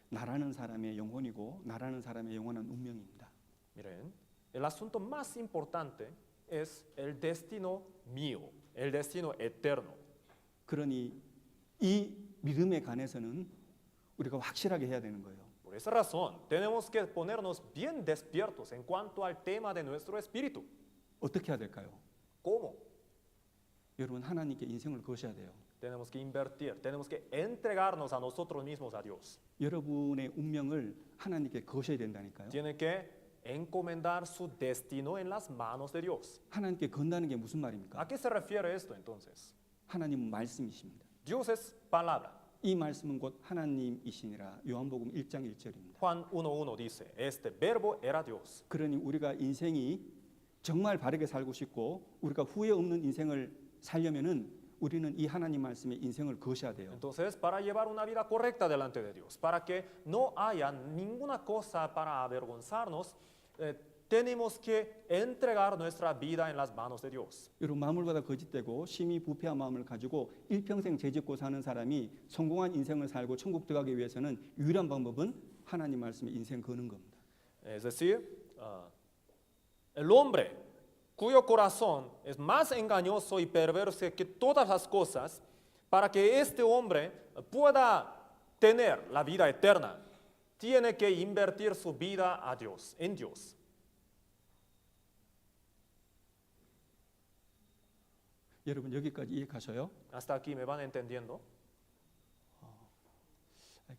나라는 사람의 영혼이고 나라는 사람의 영원한 운명입니다. Miren, el asunto más importante es el destino mío, el destino eterno. 그러니 이 믿음에 관해서는 우리가 확실하게 해야 되는 거예요. Por esa razón, tenemos que ponernos bien despiertos en cuanto al tema de nuestro espíritu. 어떻게 해야 될까요? ¿Cómo? 여러분, 하나님께 인생을 거셔야 돼요. Tenemos que invertir, tenemos que entregarnos a nosotros mismos a Dios. 여러분의 운명을 하나님께 거셔야 된다니까요. Tiene que encomendar su destino en las manos de Dios. 하나님께 건다는 게 무슨 말입니까? ¿A qué se refiere esto entonces? 하나님은 말씀이십니다. Dios es palabra. 이 말씀은 곧 하나님이시니라. 요한복음 1장 1절입니다. Juan 1:1 dice, este verbo era Dios. 그러니 우리가 인생이 정말 바르게 살고 싶고 우리가 후회 없는 인생을 살려면은 우리는 이 하나님 말씀에 인생을 거셔야 돼요. Entonces, para llevar una vida correcta delante de Dios, para que no haya ninguna cosa para avergonzarnos, tenemos que entregar nuestra vida en las manos de Dios. 여러분, 마음을보다 거짓되고 심히 부패한 마음을 가지고 일평생 죄짓고 사는 사람이 성공한 인생을 살고 천국 들어가기 위해서는 유일한 방법은 하나님 말씀에 인생 거는 겁니다. Es decir, el hombre cuyo corazón es más engañoso y perverso que todas las cosas, para que este hombre pueda tener la vida eterna, tiene que invertir su vida a Dios, en Dios. 여러분, 여기까지 이해하셔요? Hasta aquí me van entendiendo.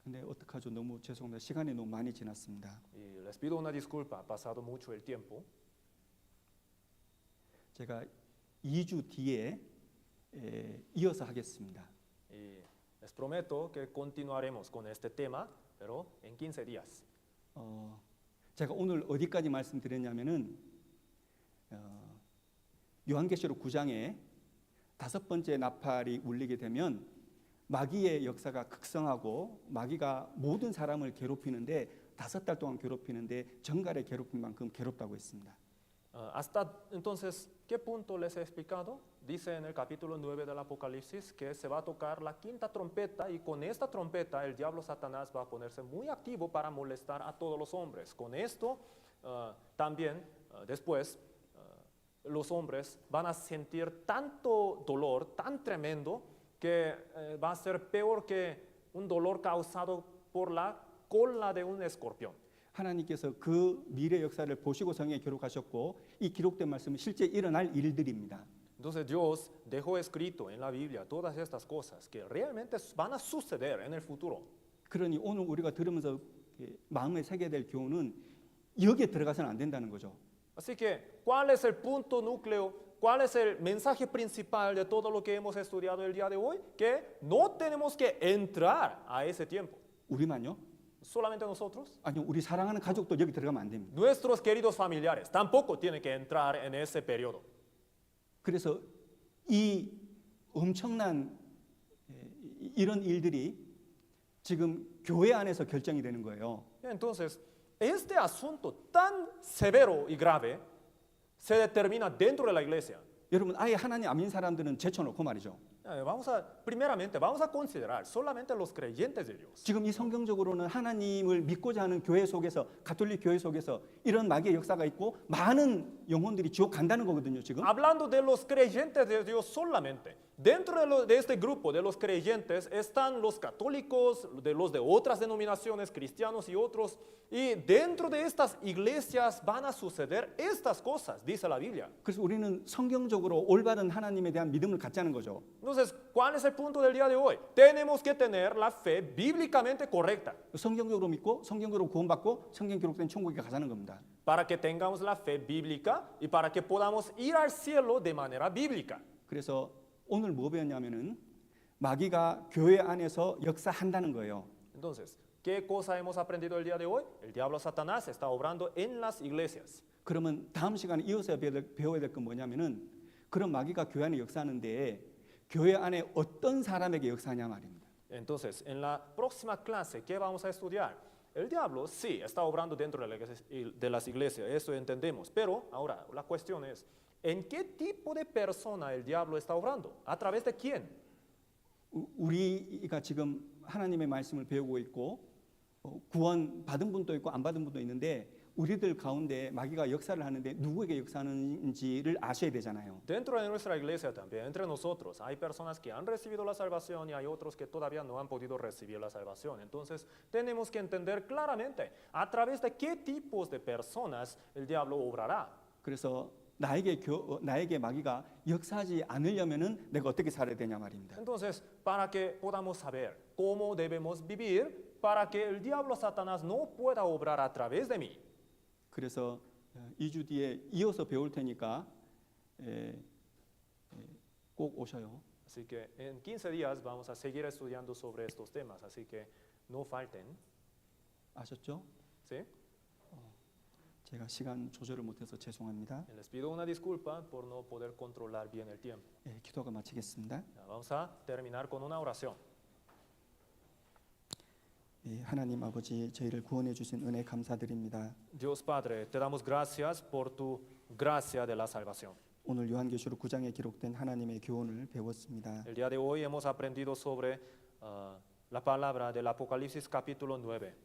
근데 어떡하죠? 너무 죄송합니다. 시간이 너무 많이 지났습니다. Y les pido una disculpa, ha pasado mucho el tiempo. 제가 2주 뒤에 이어서 하겠습니다. Y les prometo que continuaremos con este tema, pero en 15 días. 제가 오늘 어디까지 말씀드렸냐면은 요한계시록 9장에 5번째 나팔이 울리게 되면 마귀의 역사가 극성하고 마귀가 모든 사람을 괴롭히는데 5달 동안 괴롭히는데 정갈의 괴롭힌 만큼 괴롭다고 했습니다. Hasta entonces, ¿qué punto les he explicado? Dice en el capítulo 9 del Apocalipsis que se va a tocar la quinta trompeta y con esta trompeta el diablo Satanás va a ponerse muy activo para molestar a todos los hombres. Con esto también después los hombres van a sentir tanto dolor, tan tremendo, que va a ser peor que un dolor causado por la cola de un escorpión. 하나님께서 그 미래 역사를 보시고 성경에 기록하셨고 이 기록된 말씀은 실제 일어날 일들입니다. Entonces Dios dejó escrito en la Biblia todas estas cosas que realmente van a suceder en el futuro. 그러니 오늘 우리가 들으면서 마음에 새겨야 될 교훈은 여기에 들어가서는 안 된다는 거죠. Así que, ¿cuál es el punto núcleo? ¿Cuál es el mensaje principal de todo lo que hemos estudiado el día de hoy? Que no tenemos que entrar a ese tiempo. 우리만요? ¿Solamente nosotros? 아니요, 우리 사랑하는 가족도 여기 들어가면 안 됩니다. Nuestros queridos familiares tampoco tienen que entrar en ese periodo. 그래서 이 엄청난 이런 일들이 지금 교회 안에서 결정이 되는 거예요. Entonces, este asunto tan severo y grave se determina dentro de la iglesia. 여러분, 아예 하나님 안 믿는 사람들은 제쳐놓고 말이죠. Primeramente, vamos a considerar solamente los creyentes de Dios. 지금 이 성경적으로는 하나님을 믿고자 하는 교회 속에서 가톨릭 교회 속에서 이런 마귀의 역사가 있고 많은 영혼들이 지옥 간다는 거거든요. 지금. Hablando de los creyentes de Dios solamente, Dentro de este grupo de los creyentes están los católicos, los de otras denominaciones, cristianos y otros. Y dentro de estas iglesias van a suceder estas cosas, dice la Biblia. 그래서 우리는 성경적으로 올바른 하나님에 대한 믿음을 갖자는 거죠. Entonces, ¿cuál es el punto del día de hoy? Tenemos que tener la fe bíblicamente correcta 성경적으로 믿고 성경적으로 구원받고 성경 기록된 천국에 가자는 겁니다. para que tengamos la fe bíblica y para que podamos ir al cielo de manera bíblica. 그래서 오늘 뭐 배웠냐면은 마귀가 교회 안에서 역사한다는 거예요. Entonces, ¿qué cosa hemos aprendido el día de hoy? El diablo Satanás está obrando en las iglesias. 그러면 다음 시간에 이어서 배워야 될 건 뭐냐면은 그런 마귀가 교회 안에 역사하는데 교회 안에 어떤 사람에게 역사하냐 말입니다. Entonces, en la próxima clase, ¿qué vamos a estudiar? El diablo sí está obrando dentro de las iglesias, eso entendemos. Pero ahora, la cuestión es, ¿en qué tipo de persona el diablo está obrando? ¿A través de quién? 우리가 지금 하나님의 말씀을 배우고 있고 구원 받은 분도 있고 안 받은 분도 있는데 우리들 가운데 마귀가 역사를 하는데 누구에게 역사하는지를 아셔야 되잖아요. Dentro de nuestra iglesia también, entre nosotros, hay personas que han recibido la salvación y hay otros que todavía no han podido recibir la salvación. Entonces, tenemos que entender claramente a través de qué tipos de personas el diablo obrará. 그래서 나에게 마귀가 역사하지 않으려면은 내가 어떻게 살아야 되냐 말입니다. Entonces, para que podamos saber cómo debemos vivir, para que el diablo Satanás no pueda obrar a través de mí. 그래서 2주 뒤에 이어서 배울 테니까 꼭 오셔요. Así que en 15 días vamos a seguir estudiando sobre estos temas, así que no falten. 아셨죠? ¿Sí? 제가 시간 조절을 못해서 죄송합니다. Les pido una disculpa por no poder controlar bien el tiempo. 기도가 마치겠습니다. Vamos a terminar con una oración. 하나님 아버지 저희를 구원해 주신 은혜 감사드립니다. Dios Padre, te damos gracias por tu gracia de la salvación. 오늘 요한계시록 9장에 기록된 하나님의 교훈을 배웠습니다. El día de hoy hemos aprendido sobre la palabra del Apocalipsis capítulo 9.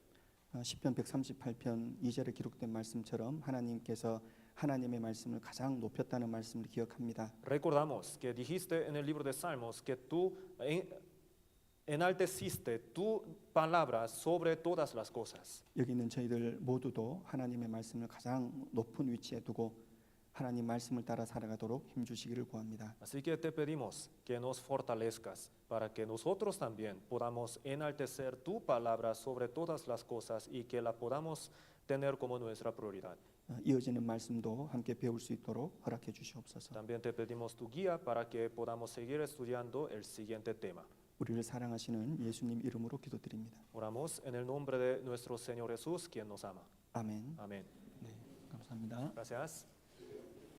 시편 138편 2절에 기록된 말씀처럼 하나님께서 하나님의 말씀을 가장 높였다는 말씀을 기억합니다. Recordamos que dijiste en el libro de Salmos que tú enalteciste tu palabra sobre todas las cosas. 여기 있는 저희들 모두도 하나님의 말씀을 가장 높은 위치에 두고 하나님 말씀을 따라 살아가도록 힘 주시기를 구합니다. Así que te pedimos que nos fortalezcas para que nosotros también podamos enaltecer tu palabra sobre todas las cosas y que la podamos tener como nuestra prioridad. 이어지는 말씀도 함께 배울 수 있도록 허락해 주시옵소서. También te pedimos tu guía para que podamos seguir estudiando el siguiente tema. 우리를 사랑하시는 예수님 이름으로 기도드립니다. Oramos en el nombre de nuestro Señor Jesús, quien nos ama. 아멘. Amén. 네, 감사합니다. Gracias.